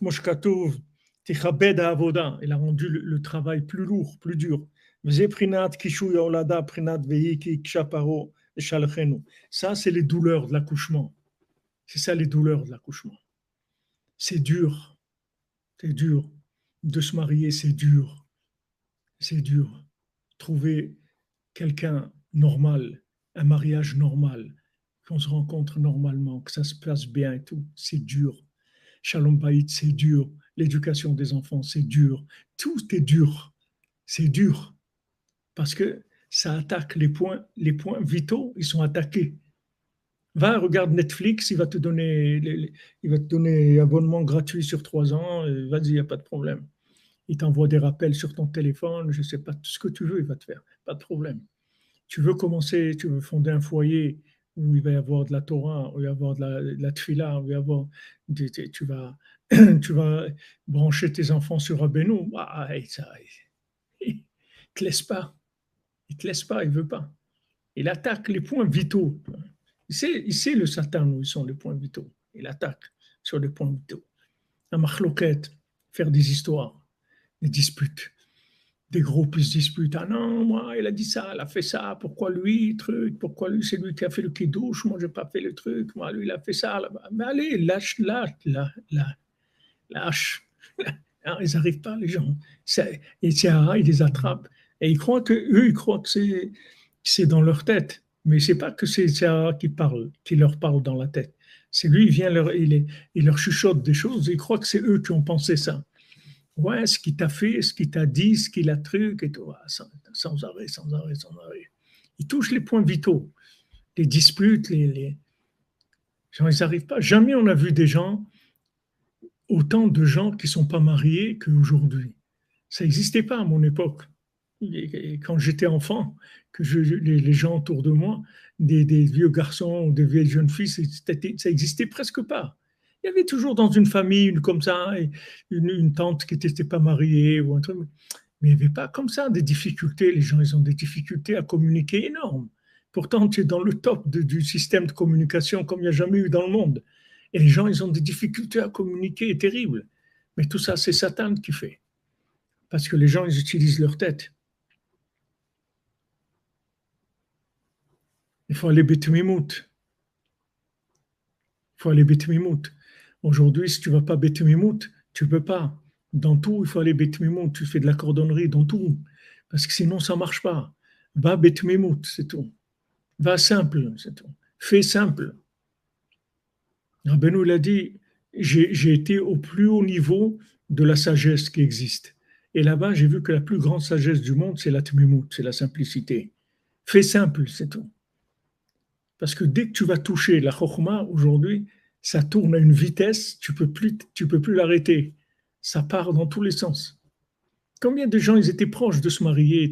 Moshe Katouv, Tichabed Avoda, il a rendu le travail plus lourd, plus dur. Prinat Kishuya Olada, Prinat Veiki Kshaparo. Ça, c'est les douleurs de l'accouchement. C'est ça les douleurs de l'accouchement. C'est dur. C'est dur. De se marier, c'est dur. C'est dur. Trouver quelqu'un normal, un mariage normal, qu'on se rencontre normalement, que ça se passe bien et tout, c'est dur. Shalom Bayit, c'est dur. L'éducation des enfants, c'est dur. Tout est dur. C'est dur. Parce que ça attaque les points vitaux, ils sont attaqués. Va, regarde Netflix, il va te donner abonnement gratuit sur 3 ans, vas-y, il n'y a pas de problème. Il t'envoie des rappels sur ton téléphone, je ne sais pas, tout ce que tu veux, il va te faire, pas de problème. Tu veux fonder un foyer où il va y avoir de la Torah, où il va y avoir de la tfila, où il va y avoir, tu vas brancher tes enfants sur Rabbeinu, il ne te laisse pas. Il ne te laisse pas, il ne veut pas. Il attaque les points vitaux. Il sait le Satan où ils sont les points vitaux. Il attaque sur les points vitaux. La machloquette, faire des histoires, des disputes. Des groupes se disputent. Ah non, moi, il a dit ça, il a fait ça. Pourquoi lui, pourquoi lui, c'est lui qui a fait le kidouche, moi, je n'ai pas fait le truc. Moi, lui, il a fait ça. Là-bas. Mais allez, lâche. Ils n'arrivent pas, les gens. Et Tiara, ils les attrapent. Et ils croient que c'est dans leur tête. Mais c'est pas que c'est Tiara qui leur parle dans la tête. C'est lui, il leur chuchote des choses. Ils croient que c'est eux qui ont pensé ça. Ouais, ce qu'il t'a fait, ce qu'il t'a dit, ce qu'il a truc et tout. Sans arrêt. Ils touchent les points vitaux. Les disputes, les gens, ils n'arrivent pas. Jamais on a vu autant de gens qui ne sont pas mariés qu'aujourd'hui. Ça n'existait pas à mon époque. Et quand j'étais enfant, les gens autour de moi, des vieux garçons ou des vieilles jeunes filles, ça n'existait presque pas. Il y avait toujours dans une famille comme ça, une tante qui n'était pas mariée ou un truc. Mais il n'y avait pas comme ça des difficultés. Les gens, ils ont des difficultés à communiquer énormes. Pourtant, tu es dans le top du système de communication comme il n'y a jamais eu dans le monde. Et les gens, ils ont des difficultés à communiquer terribles. Mais tout ça, c'est Satan qui fait. Parce que les gens, ils utilisent leur tête. Il faut aller betmimout. Aujourd'hui, si tu ne vas pas betmimout, tu ne peux pas. Dans tout, il faut aller betmimout. Tu fais de la cordonnerie dans tout. Parce que sinon, ça ne marche pas. Va betmimout, c'est tout. Va simple, c'est tout. Fais simple. Rabbeinu, il a dit, j'ai été au plus haut niveau de la sagesse qui existe. Et là-bas, j'ai vu que la plus grande sagesse du monde, c'est la tmimout, c'est la simplicité. Fais simple, c'est tout. Parce que dès que tu vas toucher la chokhma, aujourd'hui, ça tourne à une vitesse, tu peux plus l'arrêter. Ça part dans tous les sens. Combien de gens, ils étaient proches de se marier et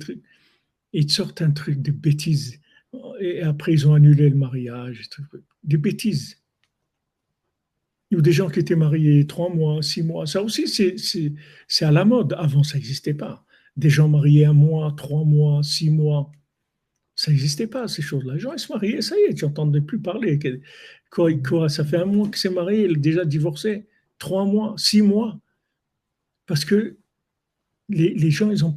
ils te sortent un truc, des bêtises. Et après, ils ont annulé le mariage. Des bêtises. Ou des gens qui étaient mariés 3 mois, 6 mois. Ça aussi, c'est à la mode. Avant, ça n'existait pas. Des gens mariés 1 mois, 3 mois, 6 mois. Ça n'existait pas, ces choses-là. Les gens, ils se mariaient, ça y est, tu n'entendais plus parler. Quoi, ça fait 1 mois qu'il s'est marié, il est déjà divorcé. 3 mois, 6 mois. Parce que les gens, ils n'ont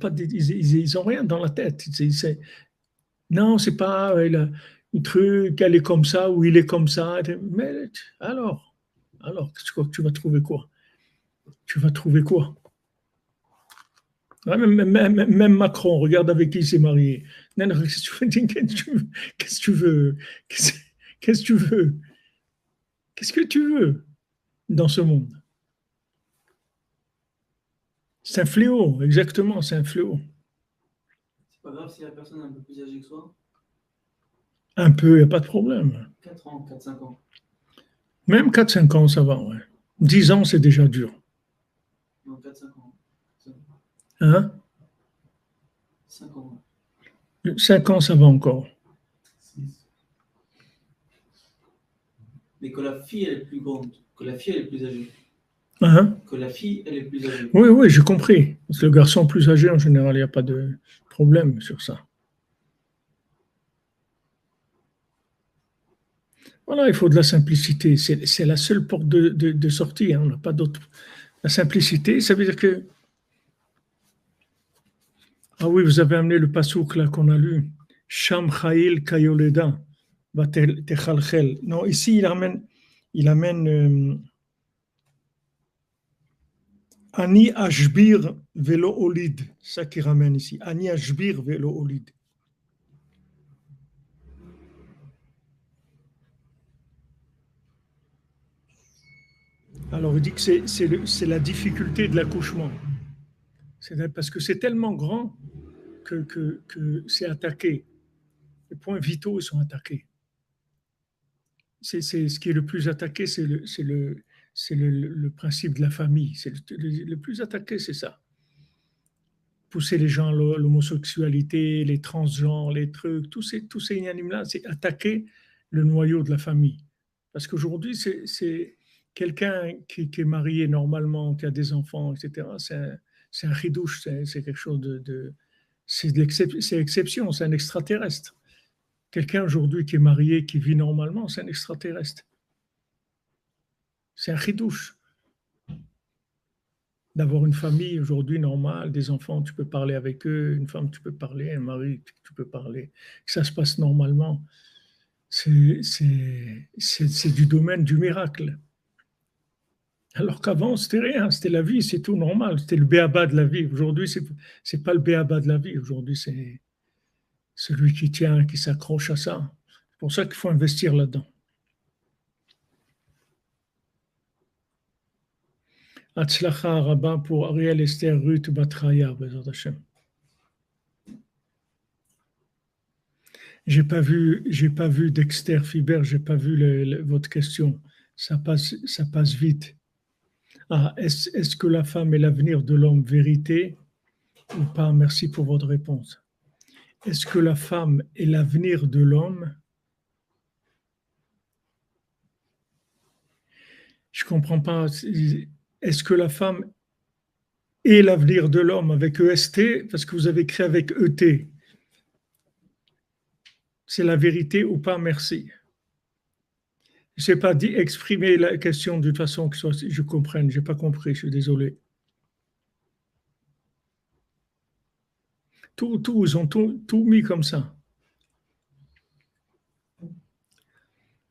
rien dans la tête. Non, c'est pas un truc, elle est comme ça ou il est comme ça. Mais alors, tu vas trouver quoi? Même Macron, regarde avec qui il s'est marié. Non, qu'est-ce que tu veux? Qu'est-ce que tu veux dans ce monde? C'est un fléau, exactement, c'est un fléau. C'est pas grave si la personne est un peu plus âgée que soi? Un peu, il n'y a pas de problème. 4 ans, 4-5 ans. Même 4-5 ans, ça va, ouais. 10 ans, c'est déjà dur. Non, 4-5 ans. Hein? 5 ans. 5 ans, ça va encore. 6. Mais que la fille, elle est plus grande, que la fille, elle est plus âgée. Hein? Que la fille, elle est plus âgée. Oui, oui, j'ai compris. Parce que le garçon plus âgé, en général, il n'y a pas de problème sur ça. Voilà, il faut de la simplicité. C'est la seule porte de sortie. Hein. On n'a pas d'autre. La simplicité, ça veut dire que. Ah oui, vous avez amené le passouk là qu'on a lu. Sham Chail Kayoleda. Techalchel. Non, ici, il amène Ani Ashbir Velo Olid. C'est ça qu'il ramène ici. Ani Ashbir Velo Olid. Alors, il dit que c'est la difficulté de l'accouchement. Parce que c'est tellement grand que c'est attaqué. Les points vitaux ils sont attaqués. Ce qui est le plus attaqué, c'est le principe de la famille. C'est le plus attaqué, c'est ça. Pousser les gens à l'homosexualité, les transgenres, les trucs, tous ces inanimes-là, c'est attaquer le noyau de la famille. Parce qu'aujourd'hui, c'est quelqu'un qui est marié normalement, qui a des enfants, etc. C'est un chidouche, c'est quelque chose c'est l'exception, c'est un extraterrestre. Quelqu'un aujourd'hui qui est marié, qui vit normalement, c'est un extraterrestre. C'est un chidouche. D'avoir une famille aujourd'hui normale, des enfants, tu peux parler avec eux, une femme, tu peux parler, un mari, tu peux parler, que ça se passe normalement. C'est du domaine du miracle. Alors qu'avant, c'était rien, c'était la vie, c'est tout normal, c'était le béaba de la vie. Aujourd'hui, c'est pas le béaba de la vie. Aujourd'hui, c'est celui qui tient, qui s'accroche à ça. C'est pour ça qu'il faut investir là-dedans. Hatzlacha Rabba pour Ariel, Esther, Ruth, Batraya, Bezrat Hashem. J'ai pas vu Dexter Fiber, j'ai pas vu votre question. Ça passe vite. Ah, est-ce que la femme est l'avenir de l'homme, vérité ou pas? Merci pour votre réponse. Est-ce que la femme est l'avenir de l'homme? Je comprends pas. Est-ce que la femme est l'avenir de l'homme avec EST? Parce que vous avez écrit avec ET. C'est la vérité ou pas? Merci. Je n'ai pas dit exprimer la question d'une façon que je comprenne. Je n'ai pas compris, je suis désolé. Ils ont tout mis comme ça.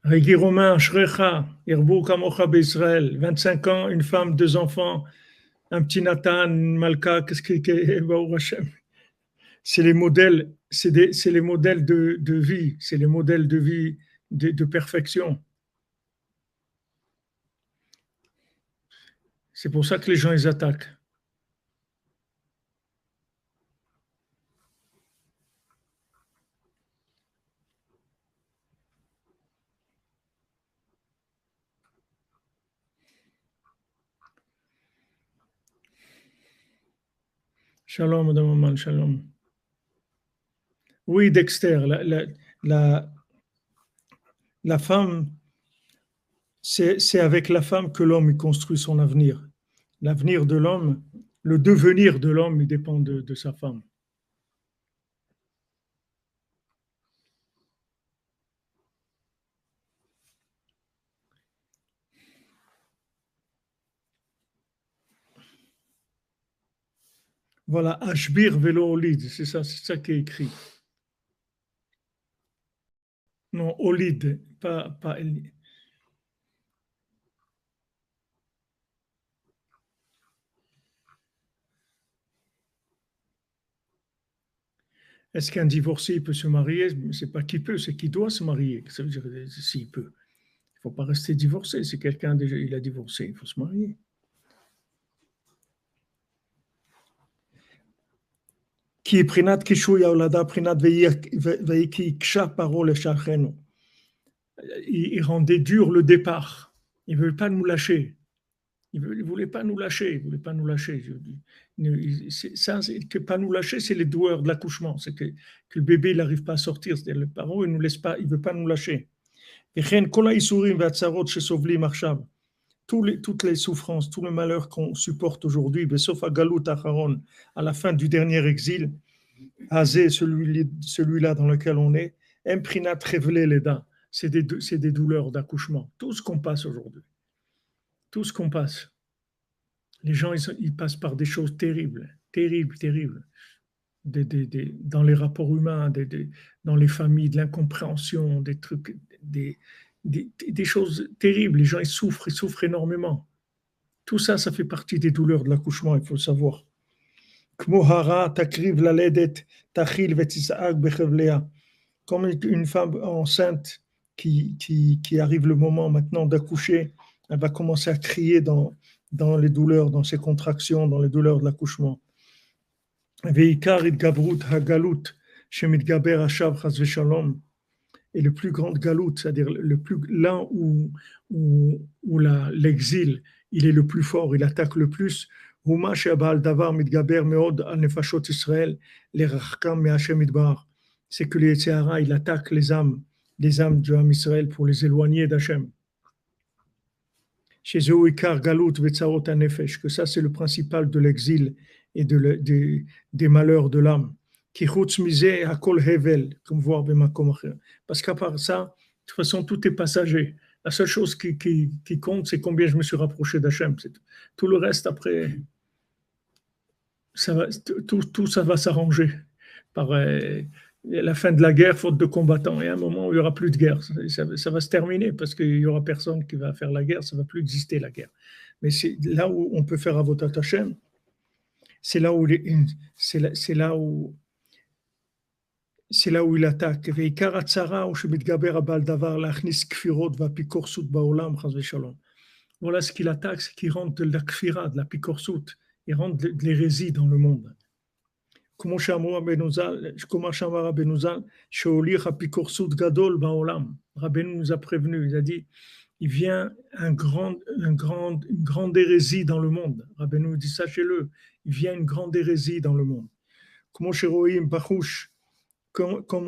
Régui Romain, Shrecha, Irbou Kamocha Israël, 25 ans, une femme, 2 enfants, un petit Nathan, Malka, qu'est-ce que c'est les modèles, c'est les modèles de vie, c'est les modèles de vie de perfection. C'est pour ça que les gens ils attaquent. Shalom, Madame Aman, shalom. Oui, Dexter, la femme, c'est avec la femme que l'homme il construit son avenir. L'avenir de l'homme, le devenir de l'homme, il dépend de sa femme. Voilà, Ashbir Velo Olid, c'est ça qui est écrit. Non, Olid, pas Elid. Est-ce qu'un divorcé peut se marier? C'est pas qui peut, c'est qui doit se marier. Ça veut dire s'il peut. Il ne faut pas rester divorcé. Si quelqu'un déjà il a divorcé, il faut se marier. Qui est prinat kishuya olada prinat veiki ksha parole shachenu. Il rendait dur le départ. Il ne veut pas nous lâcher. Il ne voulait pas nous lâcher, il voulait pas nous lâcher. Ça, que pas nous lâcher, c'est les douleurs de l'accouchement. C'est que le bébé n'arrive pas à sortir. C'est-à-dire le parent, il nous laisse pas, il veut pas nous lâcher. Toutes les souffrances, tout le malheur qu'on supporte aujourd'hui, sauf à Galut Acharon, à la fin du dernier exil, Azé, celui-là dans lequel on est, Imprinat révélé les dents. C'est des douleurs d'accouchement. Tout ce qu'on passe aujourd'hui. Tout ce qu'on passe. Les gens, ils passent par des choses terribles, terribles, terribles. Dans les rapports humains, dans les familles, de l'incompréhension, des trucs, des choses terribles. Les gens, ils souffrent énormément. Tout ça, ça fait partie des douleurs de l'accouchement, il faut le savoir. Comme une femme enceinte qui arrive le moment maintenant d'accoucher, elle va commencer à crier dans les douleurs, dans ses contractions, dans les douleurs de l'accouchement. Et le plus grand galout, c'est-à-dire là où l'exil, il est le plus fort, il attaque le plus, c'est que les Yetzirah, il attaque les âmes du Ham Israël pour les éloigner d'Hachem. Chez Zoikar Galut Vetzarot Anefesh, que ça c'est le principal de l'exil et des malheurs de l'âme. Qui chutz misé hakol hevel, comme voir b'makom. Parce qu'à part ça, de toute façon, tout est passager. La seule chose qui compte, c'est combien je me suis rapproché d'Hachem. Tout le reste, après, tout ça va s'arranger par la fin de la guerre, faute de combattants. Et à un moment où il n'y aura plus de guerre, ça va se terminer parce qu'il n'y aura personne qui va faire la guerre, ça ne va plus exister la guerre. Mais c'est là où on peut faire avodat Hachem, c'est là où il attaque. Voilà ce qu'il attaque, c'est qu'il rentre de la kfira, de la pikorsut, il rentre de l'hérésie dans le monde. Comme Rabbeinu nous a prévenu, il a dit, il vient une grande hérésie dans le monde. Rabbeinu dit, sachez-le, il vient une grande hérésie dans le monde. Comme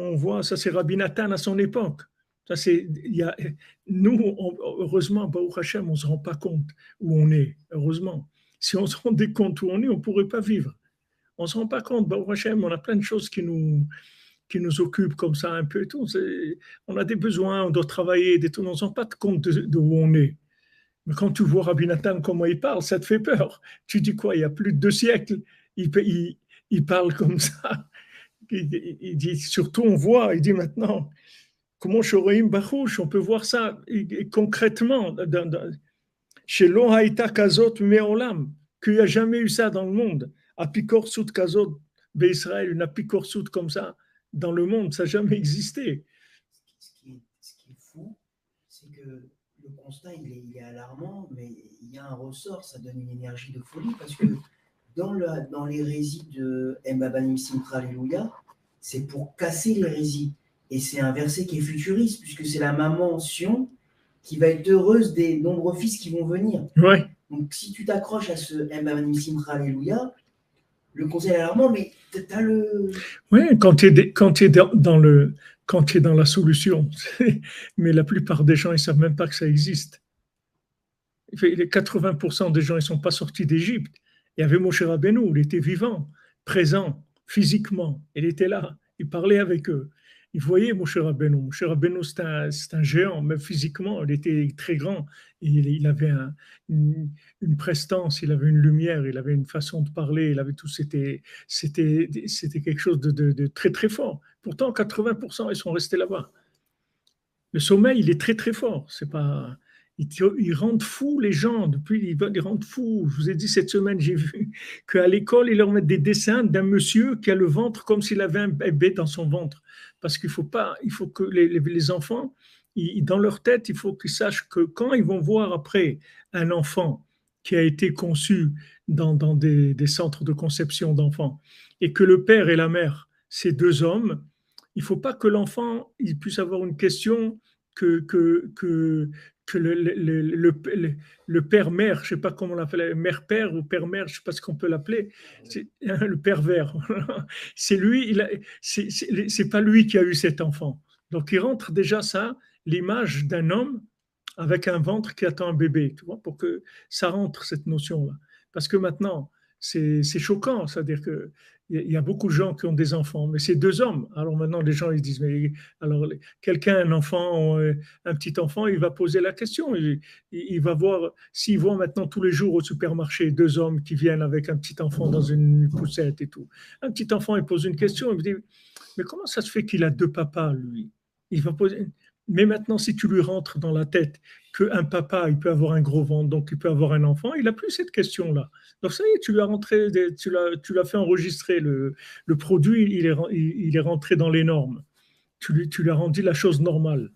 on voit, ça c'est Rabbi Nathan à son époque. Ça c'est, nous, heureusement, Baruch Hashem, on ne se rend pas compte où on est, heureusement. Si on se rendait compte où on est, on ne pourrait pas vivre. On ne se rend pas compte, Baruch Hashem, on a plein de choses qui nous occupent comme ça un peu. Tout. On a des besoins, on doit travailler, on ne se rend pas compte de où on est. Mais quand tu vois Rabbi Nathan, comment il parle, ça te fait peur. Tu dis quoi, il y a plus de 2 siècles, il parle comme ça. Il dit, surtout on voit, il dit maintenant, comment Shoreim Barouch, on peut voir ça concrètement, chez Lohaïta Kazot Meolam, qu'il n'y a jamais eu ça dans le monde. Apikorsut Kazot Israël, une apikorsut comme ça dans le monde, ça n'a jamais existé. Ce qui est fou, c'est que le constat, il est alarmant, mais il y a un ressort, ça donne une énergie de folie, parce que dans l'hérésie de Mbabanim Simcha Alléluia, c'est pour casser l'hérésie. Et c'est un verset qui est futuriste, puisque c'est la maman Sion qui va être heureuse des nombreux fils qui vont venir. Ouais. Donc, si tu t'accroches à ce Mbabanim Simcha Alléluia, le conseil est alarmant, mais tu as le... Oui, quand tu es dans la solution. Mais la plupart des gens, ils ne savent même pas que ça existe. Les 80% des gens, ils ne sont pas sortis d'Égypte. Il y avait Moshe Rabbeinu, il était vivant, présent, physiquement. Il était là, il parlait avec eux. Il voyait Moshe Rabbeinu. Moshe Rabbeinu, c'est un géant, même physiquement, il était très grand. Il avait une prestance, il avait une lumière, il avait une façon de parler, il avait tout. C'était quelque chose de très, très fort. Pourtant, 80%, ils sont restés là-bas. Le sommeil, il est très, très fort. C'est pas... Ils rendent fous les gens. Depuis, ils rendent fous. Je vous ai dit cette semaine, j'ai vu qu'à l'école, ils leur mettent des dessins d'un monsieur qui a le ventre comme s'il avait un bébé dans son ventre. Parce qu'il faut que les enfants, dans leur tête, il faut qu'ils sachent que quand ils vont voir après un enfant qui a été conçu dans des centres de conception d'enfants et que le père et la mère, c'est 2 hommes, il ne faut pas que l'enfant il puisse avoir une question que le père-mère, je ne sais pas comment on l'appelle, mère-père ou père-mère, je ne sais pas ce qu'on peut l'appeler, c'est le pervers. C'est lui, c'est pas lui qui a eu cet enfant. Donc il rentre déjà ça, l'image d'un homme avec un ventre qui attend un bébé, tu vois, pour que ça rentre cette notion-là. Parce que maintenant, c'est choquant, c'est-à-dire que il y a beaucoup de gens qui ont des enfants, mais c'est deux hommes. Alors maintenant, les gens ils disent, mais alors quelqu'un a un enfant, un petit enfant, il va poser la question. Il va voir, s'il voit maintenant tous les jours au supermarché deux hommes qui viennent avec un petit enfant dans une poussette et tout. Un petit enfant, il pose une question, il dit, mais comment ça se fait qu'il a deux papas, lui? Il va poser. Mais maintenant, si tu lui rentres dans la tête qu'un papa, il peut avoir un gros ventre, donc il peut avoir un enfant, il n'a plus cette question-là. Donc ça y est, tu lui as rentré, tu l'as fait enregistrer. Le produit, il est rentré dans les normes. Tu lui as rendu la chose normale.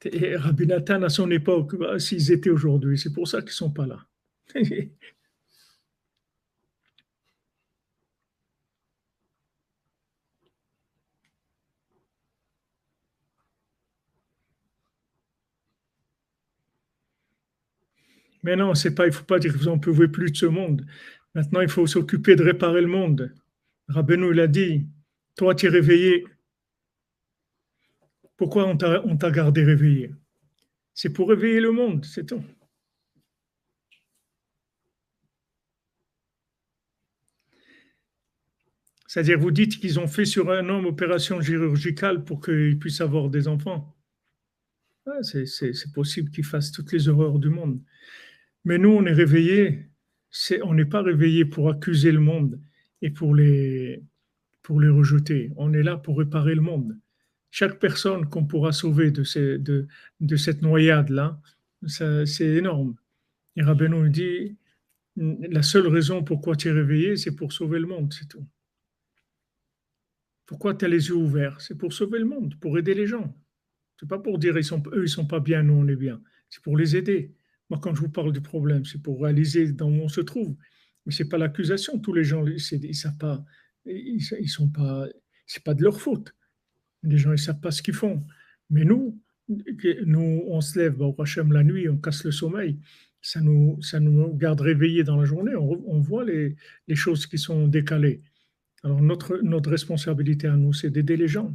Et Rabbi Nathan, à son époque, s'ils étaient aujourd'hui, c'est pour ça qu'ils ne sont pas là. Mais non, c'est pas, il ne faut pas dire que vous n'en pouvez plus de ce monde. Maintenant, il faut s'occuper de réparer le monde. Rabbeinu, il a dit, toi, tu es réveillé. Pourquoi on t'a gardé réveillé? C'est pour réveiller le monde, c'est tout. C'est-à-dire, vous dites qu'ils ont fait sur un homme opération chirurgicale pour qu'il puisse avoir des enfants. Ouais, c'est possible qu'ils fassent toutes les horreurs du monde. Mais nous, on est réveillés. On n'est pas réveillés pour accuser le monde et pour les rejeter. On est là pour réparer le monde. Chaque personne qu'on pourra sauver de cette noyade-là, c'est énorme. Et Rabbeinu nous dit, la seule raison pourquoi tu es réveillé, c'est pour sauver le monde, c'est tout. Pourquoi tu as les yeux ouverts? C'est pour sauver le monde, pour aider les gens. C'est pas pour dire eux, ils sont pas bien, nous, on est bien. C'est pour les aider. Moi, quand je vous parle du problème, c'est pour réaliser dans où on se trouve. Mais c'est pas l'accusation. Tous les gens, ils savent pas, ils sont pas, c'est pas de leur faute. Les gens, ils savent pas ce qu'ils font. Mais nous, on se lève, au Hachem la nuit, on casse le sommeil. Ça nous garde réveillés dans la journée. On voit les choses qui sont décalées. Alors, notre responsabilité à nous, c'est d'aider les gens.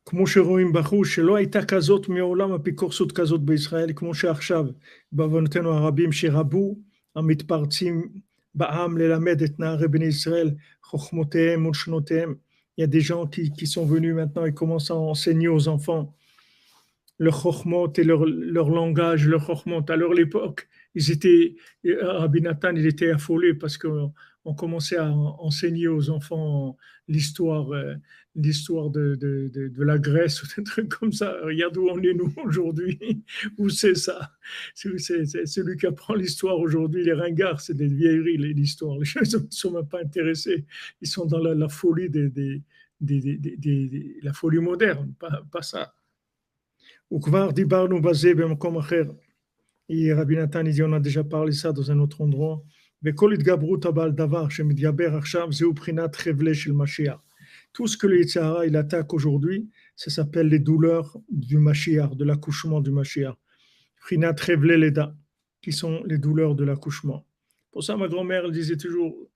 כמו שרואים בחוש, שלא הייתה כזאת מעולם אפיקורסות כזאת בישראל, כמו שעכשיו, בעוונותינו הרבים שרבו המתפרצים בעם ללמד את נערי בני ישראל חוכמותיהם ושנותיהם. Il y a des gens qui sont venus maintenant et commencent à enseigner aux enfants leur chokhmot et leur langage, leur chokhmot. À l'époque, Rabbi Nathan, il était affolé parce qu'on commençait à enseigner aux enfants l'histoire de la Grèce ou des trucs comme ça. Regarde où on est nous aujourd'hui, où c'est ça. C'est celui qui apprend l'histoire aujourd'hui, les ringards, c'est des vieilleries, l'histoire. Les gens ne sont même pas intéressés. Ils sont dans la folie la folie moderne, pas ça. וכבר דיברנו בזה במקום אחר. רבי נתן dit, on a déjà parlé ça dans un autre endroit. וכל התגברות הבעל דבר שמתגבר עכשיו, זהו בחינת חבלי של משיח. Tout ce que le Yetzer Hara, il attaque aujourd'hui, ça s'appelle les douleurs du Mashiach, de l'accouchement du Mashiach. Bchinat chevle leda, qui sont les douleurs de l'accouchement. Pour ça, ma grand-mère disait toujours,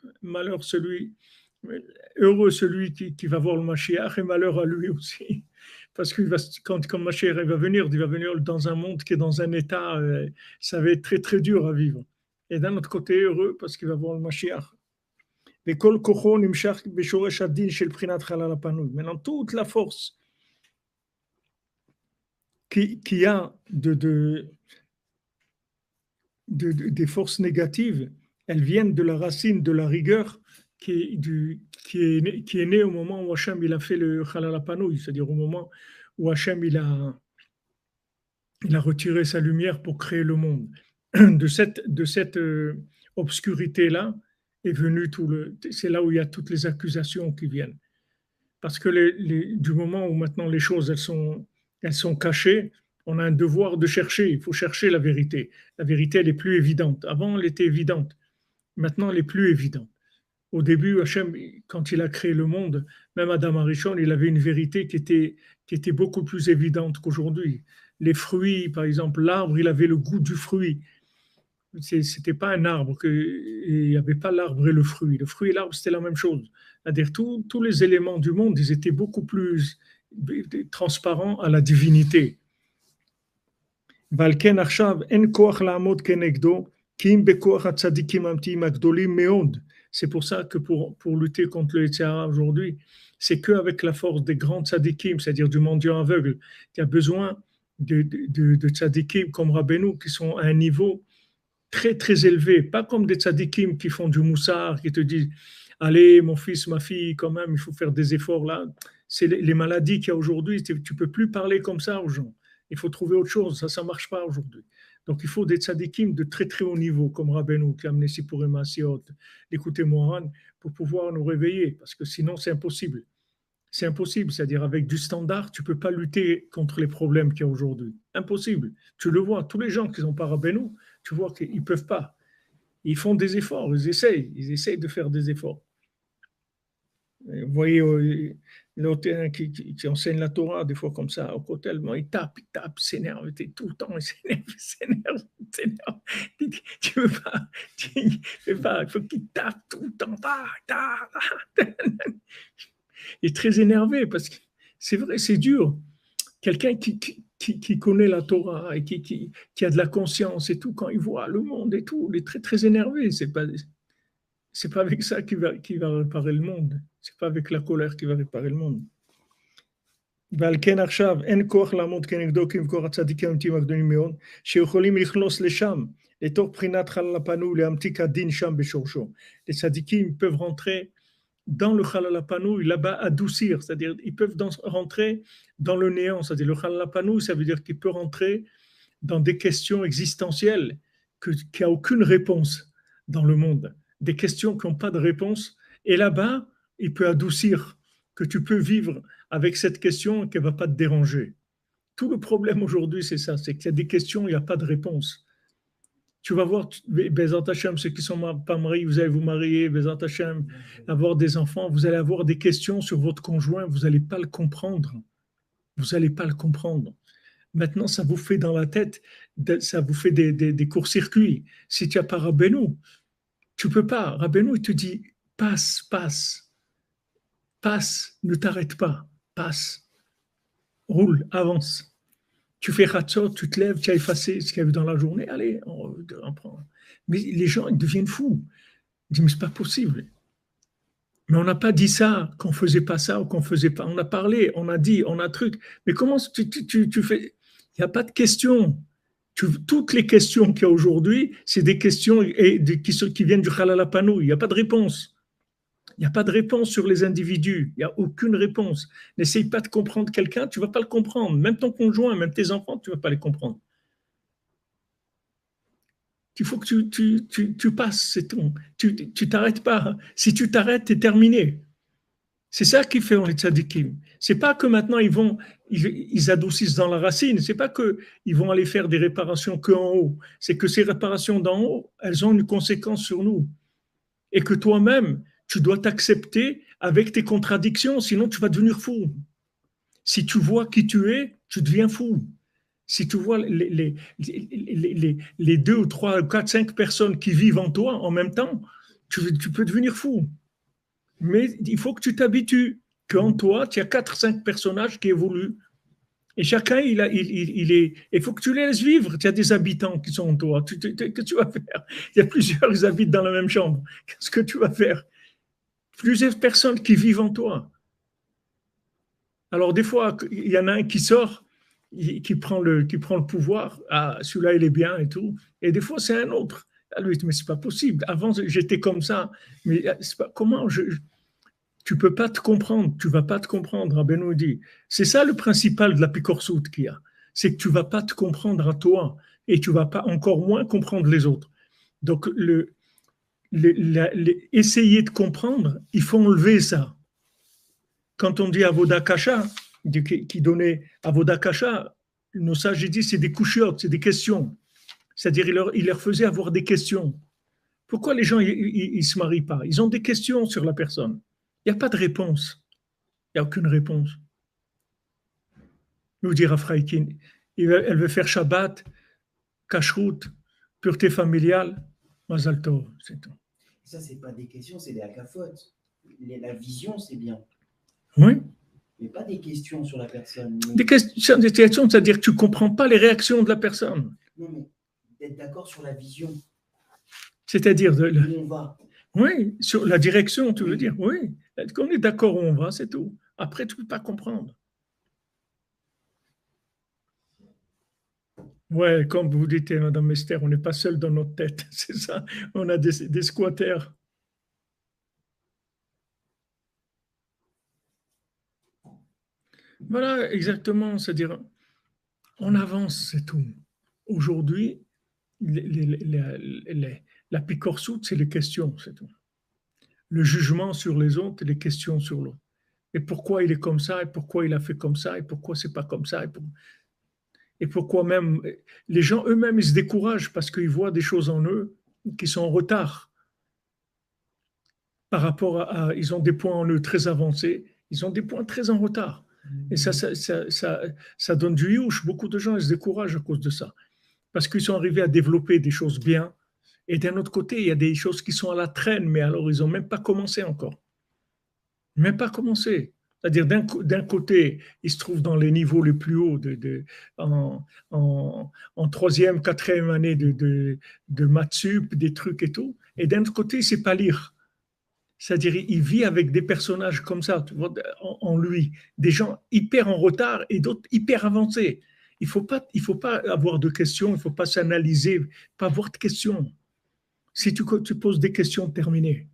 heureux celui qui va voir le Mashiach et malheur à lui aussi. Parce que quand Mashiach va venir dans un monde qui est dans un état, ça va être très très dur à vivre. Et d'un autre côté, heureux parce qu'il va voir le Mashiach. Maintenant, toute la force qu'il y a des forces négatives, elles viennent de la racine de la rigueur qui est née au moment où Hachem il a fait le Halal HaPanouï, c'est-à-dire au moment où Hachem il a retiré sa lumière pour créer le monde. De cette obscurité-là est venu c'est là où il y a toutes les accusations qui viennent. Parce que du moment où maintenant les choses elles sont cachées, on a un devoir de chercher, il faut chercher la vérité. La vérité, elle est plus évidente. Avant, elle était évidente. Maintenant, elle est plus évidente. Au début, Hachem, quand il a créé le monde, même Adam Arishon, il avait une vérité qui était beaucoup plus évidente qu'aujourd'hui. Les fruits, par exemple, l'arbre, il avait le goût du fruit. C'était pas un arbre, il n'y avait pas l'arbre et le fruit. Le fruit et l'arbre, c'était la même chose. C'est-à-dire tous les éléments du monde, ils étaient beaucoup plus transparents à la divinité. Valken Arshav, en koach la'amod kenegdo, ki im bekoach hatzadikim amtiim agdolim meod. C'est pour ça que pour lutter contre le Yetzer Hara aujourd'hui, c'est qu'avec la force des grands tzadikim, c'est-à-dire du mendiant aveugle, qu'il y a besoin de tzadikim comme Rabbeinu qui sont à un niveau très très élevé, pas comme des tzadikim qui font du moussard, qui te disent allez mon fils, ma fille, quand même, il faut faire des efforts là. C'est les maladies qu'il y a aujourd'hui, tu peux plus parler comme ça aux gens. Il faut trouver autre chose, ça ne marche pas aujourd'hui. Donc il faut des tzadikim de très très haut niveau, comme Rabbeinu qui a amené Sipurim Asiot, l'écouter Moharan, pour pouvoir nous réveiller, parce que sinon c'est impossible. C'est impossible, c'est-à-dire avec du standard, tu ne peux pas lutter contre les problèmes qu'il y a aujourd'hui. Impossible. Tu le vois, tous les gens qui sont pas Rabbeinu, tu vois qu'ils ne peuvent pas. Ils font des efforts, ils essayent de faire des efforts. Vous voyez, l'autre qui enseigne la Torah, des fois comme ça, au côté, il tape, s'énerve, tout le temps, il s'énerve. Tu veux pas, il faut qu'il tape tout le temps. Il est très énervé parce que c'est vrai, c'est dur. Quelqu'un qui connaît la Torah et qui a de la conscience et tout, quand il voit le monde et tout, il est très, très énervé. C'est pas avec ça qu'il va réparer le monde. C'est pas avec la colère qu'il va réparer le monde. ועל כן עכשיו אין כוח לעמוד כנגדו כמקור הצדיקים האמיתיים הגדולים מאוד שיכולים לכנוס לשם לתוך בחינת חלל הפנוי להמתיק הדין שם בשורשו. Les tzadikim peuvent rentrer dans le Halal HaPanouï, là-bas adoucir, c'est-à-dire ils peuvent rentrer dans le néant, c'est-à-dire le Halal HaPanouï, ça veut dire qu'il peut rentrer dans des questions existentielles qui a aucune réponse dans le monde, des questions qui n'ont pas de réponse, et là-bas, il peut adoucir, que tu peux vivre avec cette question et qu'elle ne va pas te déranger. Tout le problème aujourd'hui, c'est ça, c'est qu'il y a des questions, il n'y a pas de réponse. Tu vas voir, Bezat Hashem, ceux qui ne sont pas mariés, vous allez vous marier, Bezat Hashem, avoir des enfants, vous allez avoir des questions sur votre conjoint, vous n'allez pas le comprendre. Vous n'allez pas le comprendre. Maintenant, ça vous fait dans la tête, ça vous fait des courts-circuits. Si tu n'as pas Rabbeinu, tu ne peux pas. Rabbeinu, il te dit, passe, ne t'arrête pas, passe, roule, avance. Tu fais Hatzot, tu te lèves, tu as effacé ce qu'il y a eu dans la journée, allez, on reprend. Mais les gens, ils deviennent fous. Ils disent, mais c'est pas possible. Mais on n'a pas dit ça, qu'on faisait pas ça ou qu'on faisait pas. On a parlé, on a dit, on a truc. Mais comment tu fais? Il n'y a pas de questions. Toutes les questions qu'il y a aujourd'hui, c'est des questions qui viennent du Halal HaPanouï. Il n'y a pas de réponse. Il n'y a pas de réponse sur les individus. Il n'y a aucune réponse. N'essaye pas de comprendre quelqu'un, tu ne vas pas le comprendre. Même ton conjoint, même tes enfants, tu ne vas pas les comprendre. Il faut que tu passes, c'est tout. Tu t'arrêtes pas. Si tu t'arrêtes, tu es terminé. C'est ça qui fait les tzadikim. C'est pas que maintenant ils adoucissent dans la racine. C'est pas que ils vont aller faire des réparations que en haut. C'est que ces réparations d'en haut, elles ont une conséquence sur nous. Et que toi-même, tu dois t'accepter avec tes contradictions, sinon tu vas devenir fou. Si tu vois qui tu es, tu deviens fou. Si tu vois les 2 ou 3 ou 4, 5 personnes qui vivent en toi en même temps, tu peux devenir fou. Mais il faut que tu t'habitues qu'en toi, tu as 4-5 personnages qui évoluent. Et chacun, il faut que tu les laisses vivre. Tu as des habitants qui sont en toi. Qu'est-ce que tu vas faire? Il y a plusieurs, ils habitent dans la même chambre. Qu'est-ce que tu vas faire? Plusieurs personnes qui vivent en toi. Alors, des fois, il y en a un qui sort, qui prend le pouvoir. Ah, celui-là, il est bien et tout. Et des fois, c'est un autre. Ah, lui, mais c'est pas possible. Avant, j'étais comme ça. Mais c'est pas, comment tu peux pas te comprendre. Tu vas pas te comprendre, Rabbeinu dit. C'est ça le principal de la picorsoute qu'il y a. C'est que tu vas pas te comprendre à toi. Et tu vas pas encore moins comprendre les autres. Donc, essayer de comprendre, il faut enlever ça. Quand on dit Avoda Kasha, qui donnait Avoda Kasha, nos sages disent c'est des couchiotes, c'est des questions. C'est-à-dire il leur faisait avoir des questions. Pourquoi les gens ne se marient pas? Ils ont des questions sur la personne. Il n'y a pas de réponse. Il n'y a aucune réponse. Nous dire à Freikin, elle veut faire Shabbat, Kashrut, pureté familiale, Mazal Tov, c'est tout. Ça, c'est pas des questions, c'est des akafotes. La vision, c'est bien. Oui. Mais pas des questions sur la personne. Mais... Des questions, c'est-à-dire que tu ne comprends pas les réactions de la personne. Non, mais d'être d'accord sur la vision. C'est-à-dire où on va. Oui, sur la direction, tu veux dire. Oui, qu'on est d'accord où on va, c'est tout. Après, tu ne peux pas comprendre. Ouais, comme vous dites, Madame Esther, on n'est pas seul dans notre tête, c'est ça. On a des squatters. Voilà, exactement. C'est-à-dire, on avance, c'est tout. Aujourd'hui, la picorsoute, c'est les questions, c'est tout. Le jugement sur les autres et les questions sur l'autre. Et pourquoi il est comme ça, et pourquoi il a fait comme ça, et pourquoi c'est pas comme ça, et pourquoi même les gens eux-mêmes ils se découragent parce qu'ils voient des choses en eux qui sont en retard par rapport ils ont des points en eux très avancés, ils ont des points très en retard. Et ça donne du youch. Beaucoup de gens ils se découragent à cause de ça parce qu'ils sont arrivés à développer des choses bien. Et d'un autre côté, il y a des choses qui sont à la traîne, mais alors ils n'ont même pas commencé encore. Même pas commencé. C'est-à-dire, d'un côté, ils se trouvent dans les niveaux les plus hauts en troisième, quatrième année de maths sup, des trucs et tout. Et d'un autre côté, il ne sait pas lire. C'est-à-dire, il vit avec des personnages comme ça, tu vois, en lui. Des gens hyper en retard et d'autres hyper avancés. Il ne faut pas avoir de questions, il ne faut pas s'analyser, pas avoir de questions. Si tu poses des questions, terminées.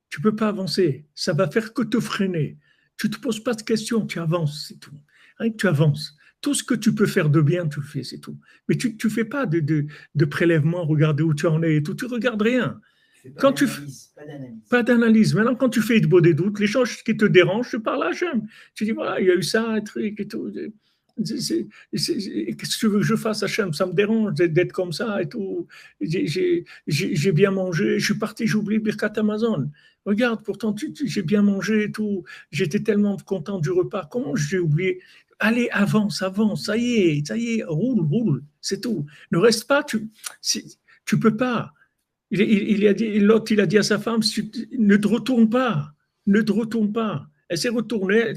Tu ne peux pas avancer. Ça va faire que te freiner. Tu ne te poses pas de questions, tu avances, c'est tout. Rien que tu avances. Tout ce que tu peux faire de bien, tu le fais, c'est tout. Mais tu ne fais pas de prélèvement, regarder où tu en es et tout. Tu ne regardes rien. Quand tu fais pas d'analyse. Maintenant, quand tu fais de beau des doutes, les choses qui te dérangent, tu parles à Hachem. Tu dis, voilà, il y a eu ça, un truc et tout. Qu'est-ce que tu veux que je fasse, Hachem? Ça me dérange d'être comme ça et tout. J'ai bien mangé, je suis parti, j'ai oublié Birkat Amazon. Regarde, pourtant, j'ai bien mangé et tout. J'étais tellement content du repas. Comment j'ai oublié? Allez, avance, avance, ça y est, roule, c'est tout. Ne reste pas, tu peux pas. L'autre, il a dit à sa femme, ne te retourne pas, ne te retourne pas. Elle s'est retournée, elle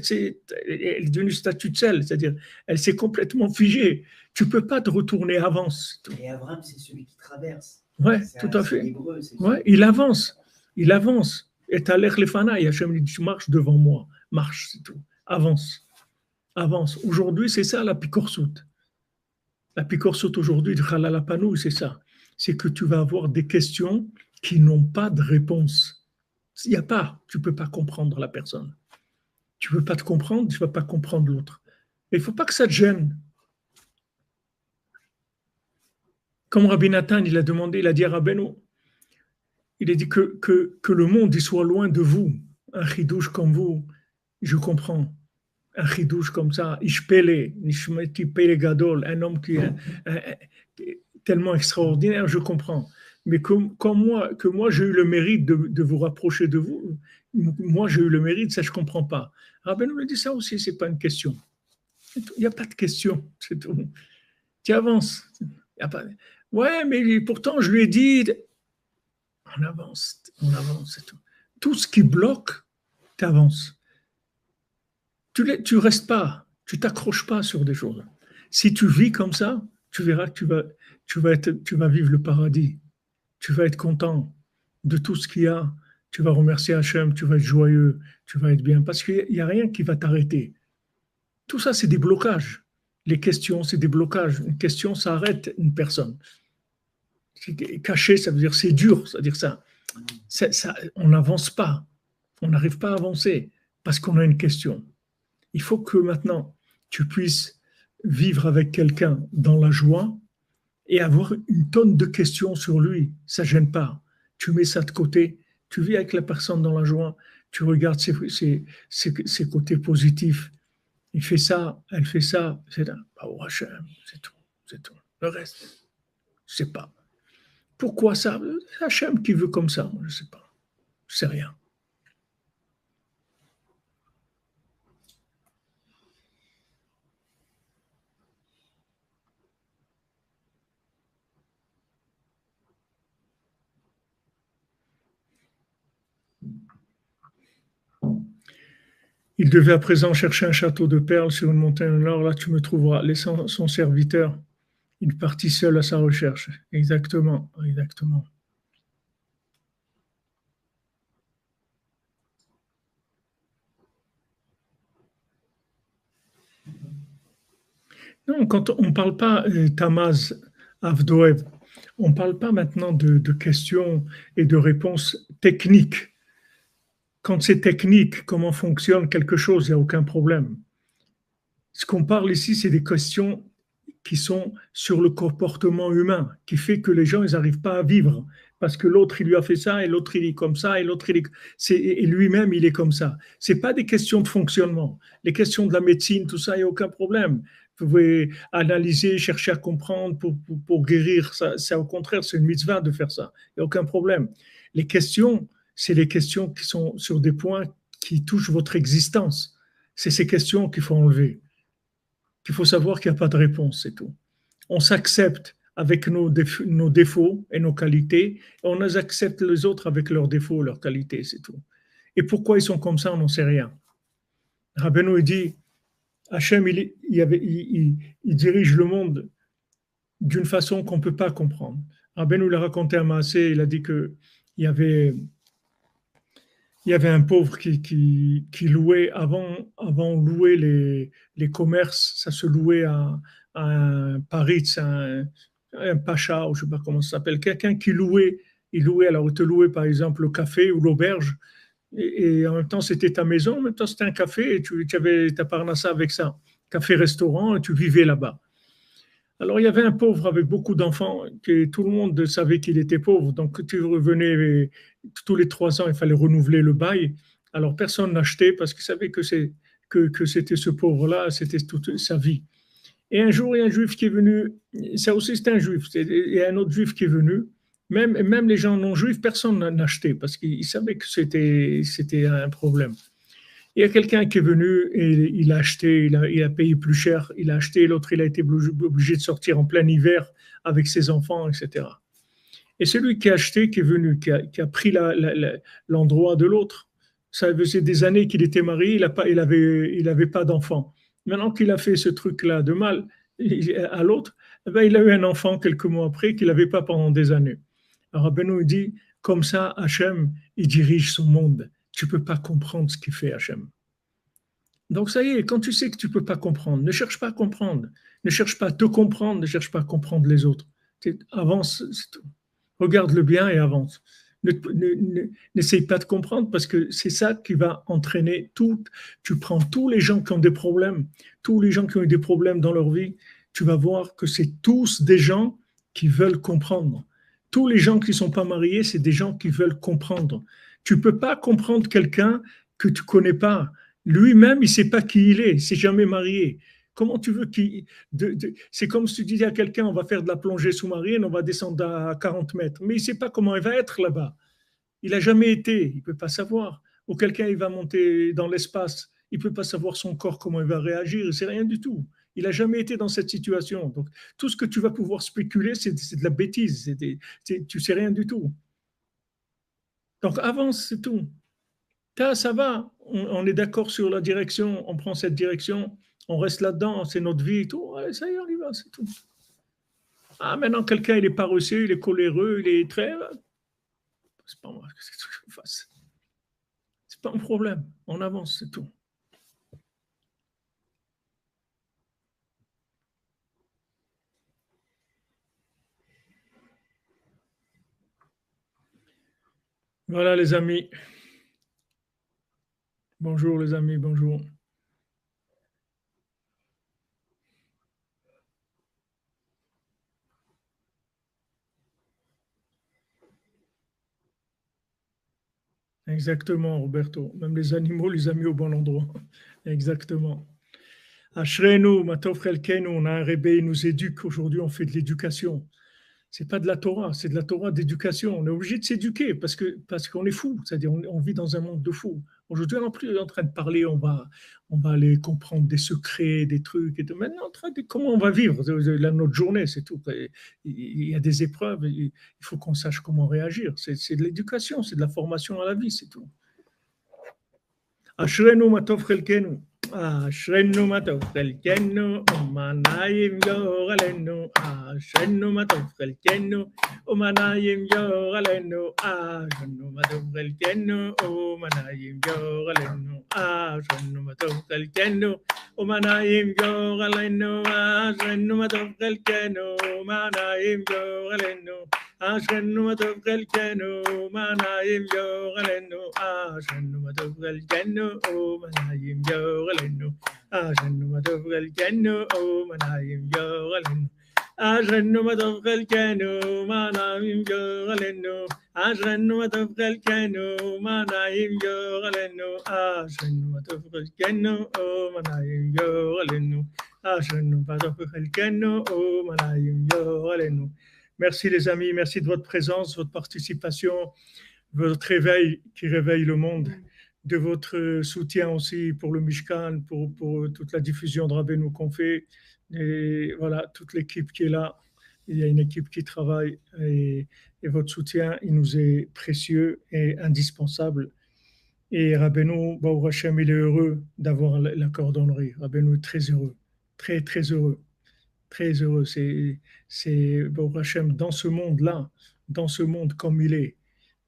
est devenue statue de sel, c'est-à-dire, elle s'est complètement figée. Tu ne peux pas te retourner, avance. Et Abraham, c'est celui qui traverse. Oui, tout à fait. Ouais, il avance. Et tu as l'air les fanaïs, Hachem dit, tu marches devant moi, marche, c'est tout. Avance, avance. Aujourd'hui, c'est ça la picorsoute. La picorsoute aujourd'hui, de Khalalapanou, c'est ça. C'est que tu vas avoir des questions qui n'ont pas de réponse. Il n'y a pas, tu ne peux pas comprendre la personne. Tu ne peux pas te comprendre, tu ne vas pas comprendre l'autre. Il ne faut pas que ça te gêne. Comme Rabbi Nathan, il a demandé, il a dit à Rabbeinu, il a dit que le monde il soit loin de vous. Un chidouche comme vous, je comprends. Un chidouche comme ça, Ishpele, Nishmeti Pele Gadol, un homme qui est tellement extraordinaire, je comprends. Mais que moi j'ai eu le mérite de vous rapprocher de vous, moi j'ai eu le mérite, ça je ne comprends pas. Rabbeinu me dit ça aussi, ce n'est pas une question. Il n'y a pas de question, c'est tout. Tu avances. Y a pas... Ouais, mais pourtant je lui ai dit, on avance, c'est tout. Tout ce qui bloque, tu avances. Tu restes pas, tu t'accroches pas sur des choses. Si tu vis comme ça, tu verras que tu vas vivre le paradis. Tu vas être content de tout ce qu'il y a. Tu vas remercier Hachem, tu vas être joyeux, tu vas être bien, parce qu'il n'y a rien qui va t'arrêter. Tout ça, c'est des blocages. Les questions, c'est des blocages. Une question, ça arrête une personne. Caché, ça veut dire c'est dur, c'est-à-dire ça. On n'avance pas. On n'arrive pas à avancer parce qu'on a une question. Il faut que maintenant, tu puisses vivre avec quelqu'un dans la joie et avoir une tonne de questions sur lui. Ça ne gêne pas. Tu mets ça de côté. Tu vis avec la personne dans la joie. Tu regardes ses côtés positifs. Il fait ça, elle fait ça. C'est tout. Le reste, je ne sais pas. Pourquoi ça? Hachem qui veut comme ça, je ne sais pas. Je ne sais rien. Il devait à présent chercher un château de perles sur une montagne au nord. Là, tu me trouveras. Laissant son serviteur, il partit seul à sa recherche. Exactement, exactement. Non, quand on ne parle pas Tamaz Avdoev, on ne parle pas maintenant de questions et de réponses techniques. Quand c'est technique, comment fonctionne quelque chose, il n'y a aucun problème. Ce qu'on parle ici, c'est des questions qui sont sur le comportement humain, qui fait que les gens, ils n'arrivent pas à vivre. Parce que l'autre, il lui a fait ça, et l'autre, il est comme ça, et l'autre, et lui-même, il est comme ça. Ce n'est pas des questions de fonctionnement. Les questions de la médecine, tout ça, il n'y a aucun problème. Vous pouvez analyser, chercher à comprendre pour guérir. Ça, au contraire, c'est une mitzvah de faire ça. Il n'y a aucun problème. Les questions, c'est les questions qui sont sur des points qui touchent votre existence. C'est ces questions qu'il faut enlever. Qu'il faut savoir qu'il n'y a pas de réponse, c'est tout. On s'accepte avec nos défauts et nos qualités, et on accepte les autres avec leurs défauts, leurs qualités, c'est tout. Et pourquoi ils sont comme ça, on n'en sait rien. Rabbeinu il dit, Hachem, il dirige le monde d'une façon qu'on ne peut pas comprendre. Rabbeinu l'a raconté à Maasé, il a dit qu'il y avait un pauvre qui louait, avant louer les commerces, ça se louait à un paritz, un pacha, ou je ne sais pas comment ça s'appelle, quelqu'un qui louait, alors il te louait par exemple le café ou l'auberge, et en même temps c'était ta maison, en même temps c'était un café, et tu avais ta parnassa avec ça, café-restaurant, et tu vivais là-bas. Alors, il y avait un pauvre avec beaucoup d'enfants, que tout le monde savait qu'il était pauvre. Donc, tu revenais tous les 3 ans, il fallait renouveler le bail. Alors, personne n'achetait parce qu'il savait que c'était ce pauvre-là, c'était toute sa vie. Et un jour, il y a un juif qui est venu, ça aussi c'est un juif, il y a un autre juif qui est venu, même les gens non juifs, personne n'achetait parce qu'ils savaient que c'était un problème. Il y a quelqu'un qui est venu et il a acheté, il a payé plus cher, il a acheté, l'autre il a été obligé de sortir en plein hiver avec ses enfants, etc. Et celui qui a acheté, qui est venu, qui a pris l'endroit de l'autre, ça faisait des années qu'il était marié, il avait pas d'enfant. Maintenant qu'il a fait ce truc-là de mal à l'autre, eh ben, il a eu un enfant quelques mois après qu'il n'avait pas pendant des années. Alors Rabbeinu dit, comme ça, Hachem, il dirige son monde. Tu ne peux pas comprendre ce qu'il fait Hachem. Donc ça y est, quand tu sais que tu ne peux pas comprendre, ne cherche pas à comprendre. Ne cherche pas à te comprendre, ne cherche pas à comprendre les autres. Avance, c'est tout. Regarde le bien et avance. N'essaye pas de comprendre parce que c'est ça qui va entraîner tout. Tu prends tous les gens qui ont des problèmes, tous les gens qui ont eu des problèmes dans leur vie, tu vas voir que c'est tous des gens qui veulent comprendre. Tous les gens qui ne sont pas mariés, c'est des gens qui veulent comprendre. Tu ne peux pas comprendre quelqu'un que tu ne connais pas. Lui-même, il ne sait pas qui il est, il ne s'est jamais marié. Comment tu veux qu'il. C'est comme si tu disais à quelqu'un on va faire de la plongée sous-marine, on va descendre à 40 mètres. Mais il ne sait pas comment il va être là-bas. Il n'a jamais été, il ne peut pas savoir. Ou quelqu'un, il va monter dans l'espace, il ne peut pas savoir son corps, comment il va réagir, il ne sait rien du tout. Il n'a jamais été dans cette situation. Donc, tout ce que tu vas pouvoir spéculer, c'est de la bêtise. Tu ne sais rien du tout. Donc, avance, c'est tout. Ça va, on est d'accord sur la direction, on prend cette direction, on reste là-dedans, c'est notre vie et tout. Allez, ça y est, on y va, c'est tout. Ah, maintenant, quelqu'un, il est paresseux, il est coléreux, il est très. C'est pas moi, qu'est-ce que tu veux que je fasse? C'est pas un problème, on avance, c'est tout. Voilà, les amis. Bonjour, les amis, bonjour. Exactement, Roberto. Même les animaux, les a mis au bon endroit. Exactement. Ashrenu, Matov Chelkenu, on a un rébé, il nous éduque. Aujourd'hui, on fait de l'éducation. C'est pas de la Torah, c'est de la Torah d'éducation. On est obligé de s'éduquer parce qu'on est fou, c'est-à-dire on vit dans un monde de fous. Aujourd'hui, on n'est plus en train de parler, on va aller comprendre des secrets, des trucs et tout. Maintenant, en train de comment on va vivre notre journée, c'est tout. Il y a des épreuves, il faut qu'on sache comment réagir. C'est de l'éducation, c'est de la formation à la vie, c'est tout. אשרינו מה טוב חלקנו, אשרינו מה טוב חלקנו, ומנעים גורלנו, אשרינו מה טוב חלקנו, ומנעים גורלנו, אשרינו מה טוב חלקנו, ומנעים גורלנו, אשרינו מה טוב חלקנו, ומנעים גורלנו, אשרינו מה טוב חלקנו, ומנעים גורלנו, אשרינו מה טוב חלקנו, ומנעים גורלנו, אשרינו מה טוב חלקנו, ומנעים גורלנו, אשרינו מה טוב חלקנו, ומנעים גורלנו, אשרינו מה טוב חלקנו, ומנעים גורלנו, אשרינו מה טוב חלקנו, ומנעים גורלנו, אשרינו מה טוב חלקנו, ומנעים גורלנו, אשרינו מה טוב חלקנו, ומנעים גורלנו. Merci les amis, merci de votre présence, votre participation, votre réveil qui réveille le monde, de votre soutien aussi pour le Mishkan, pour toute la diffusion de Rabbeinu qu'on fait. Et voilà, toute l'équipe qui est là, il y a une équipe qui travaille et votre soutien, il nous est précieux et indispensable. Et Rabbeinu, Baruch Hashem, il est heureux d'avoir la cordonnerie. Rabbeinu est très heureux, très très heureux. Très heureux, c'est Baruch Hashem, dans ce monde-là, dans ce monde comme il est,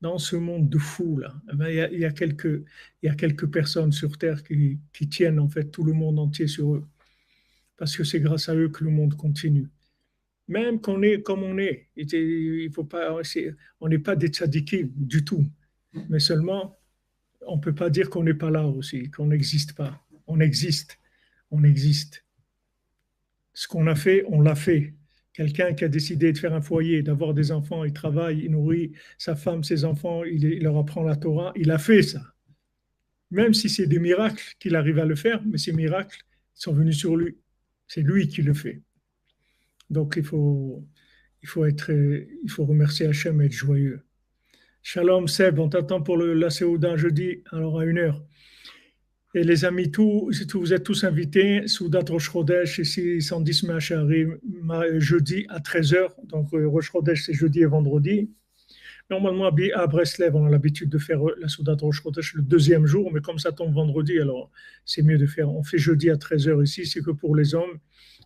dans ce monde de fous là, il y a quelques personnes sur terre qui tiennent en fait tout le monde entier sur eux, parce que c'est grâce à eux que le monde continue. Même qu'on est comme on est, il faut pas, on n'est pas des tzadikim du tout, mais seulement on peut pas dire qu'on n'est pas là aussi, qu'on n'existe pas. On existe, on existe. Ce qu'on a fait, on l'a fait. Quelqu'un qui a décidé de faire un foyer, d'avoir des enfants, il travaille, il nourrit sa femme, ses enfants, il leur apprend la Torah, il a fait ça. Même si c'est des miracles qu'il arrive à le faire, mais ces miracles sont venus sur lui. C'est lui qui le fait. Donc il faut remercier Hachem et être joyeux. Shalom Seb, on t'attend pour la Séouda jeudi, alors à 1h. Et les amis, vous êtes tous invités, Soudat Rosh Chodesh, ici, 110 Me'acharim, jeudi à 13h. Donc, Rosh Chodesh, c'est jeudi et vendredi. Normalement, à Breslev, on a l'habitude de faire la Soudat Rosh Chodesh le deuxième jour, mais comme ça tombe vendredi, alors c'est mieux de faire. On fait jeudi à 13h ici, c'est que pour les hommes.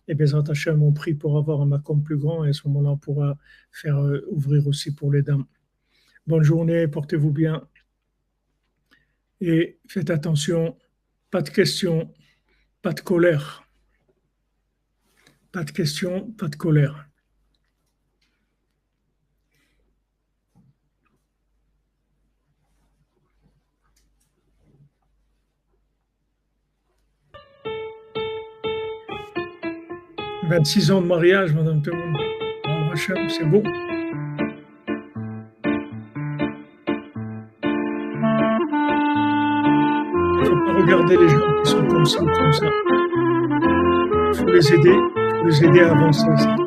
Et Bezrat Hashem, on prie pour avoir un makom plus grand, et à ce moment-là, on pourra faire ouvrir aussi pour les dames. Bonne journée, portez-vous bien. Et faites attention. Pas de questions, pas de colère. Pas de questions, pas de colère. « 26 ans de mariage, Madame Temoun. Oh, Hachem, c'est beau. Il ne faut pas regarder les gens qui sont comme ça ou comme ça. Il faut les aider à avancer.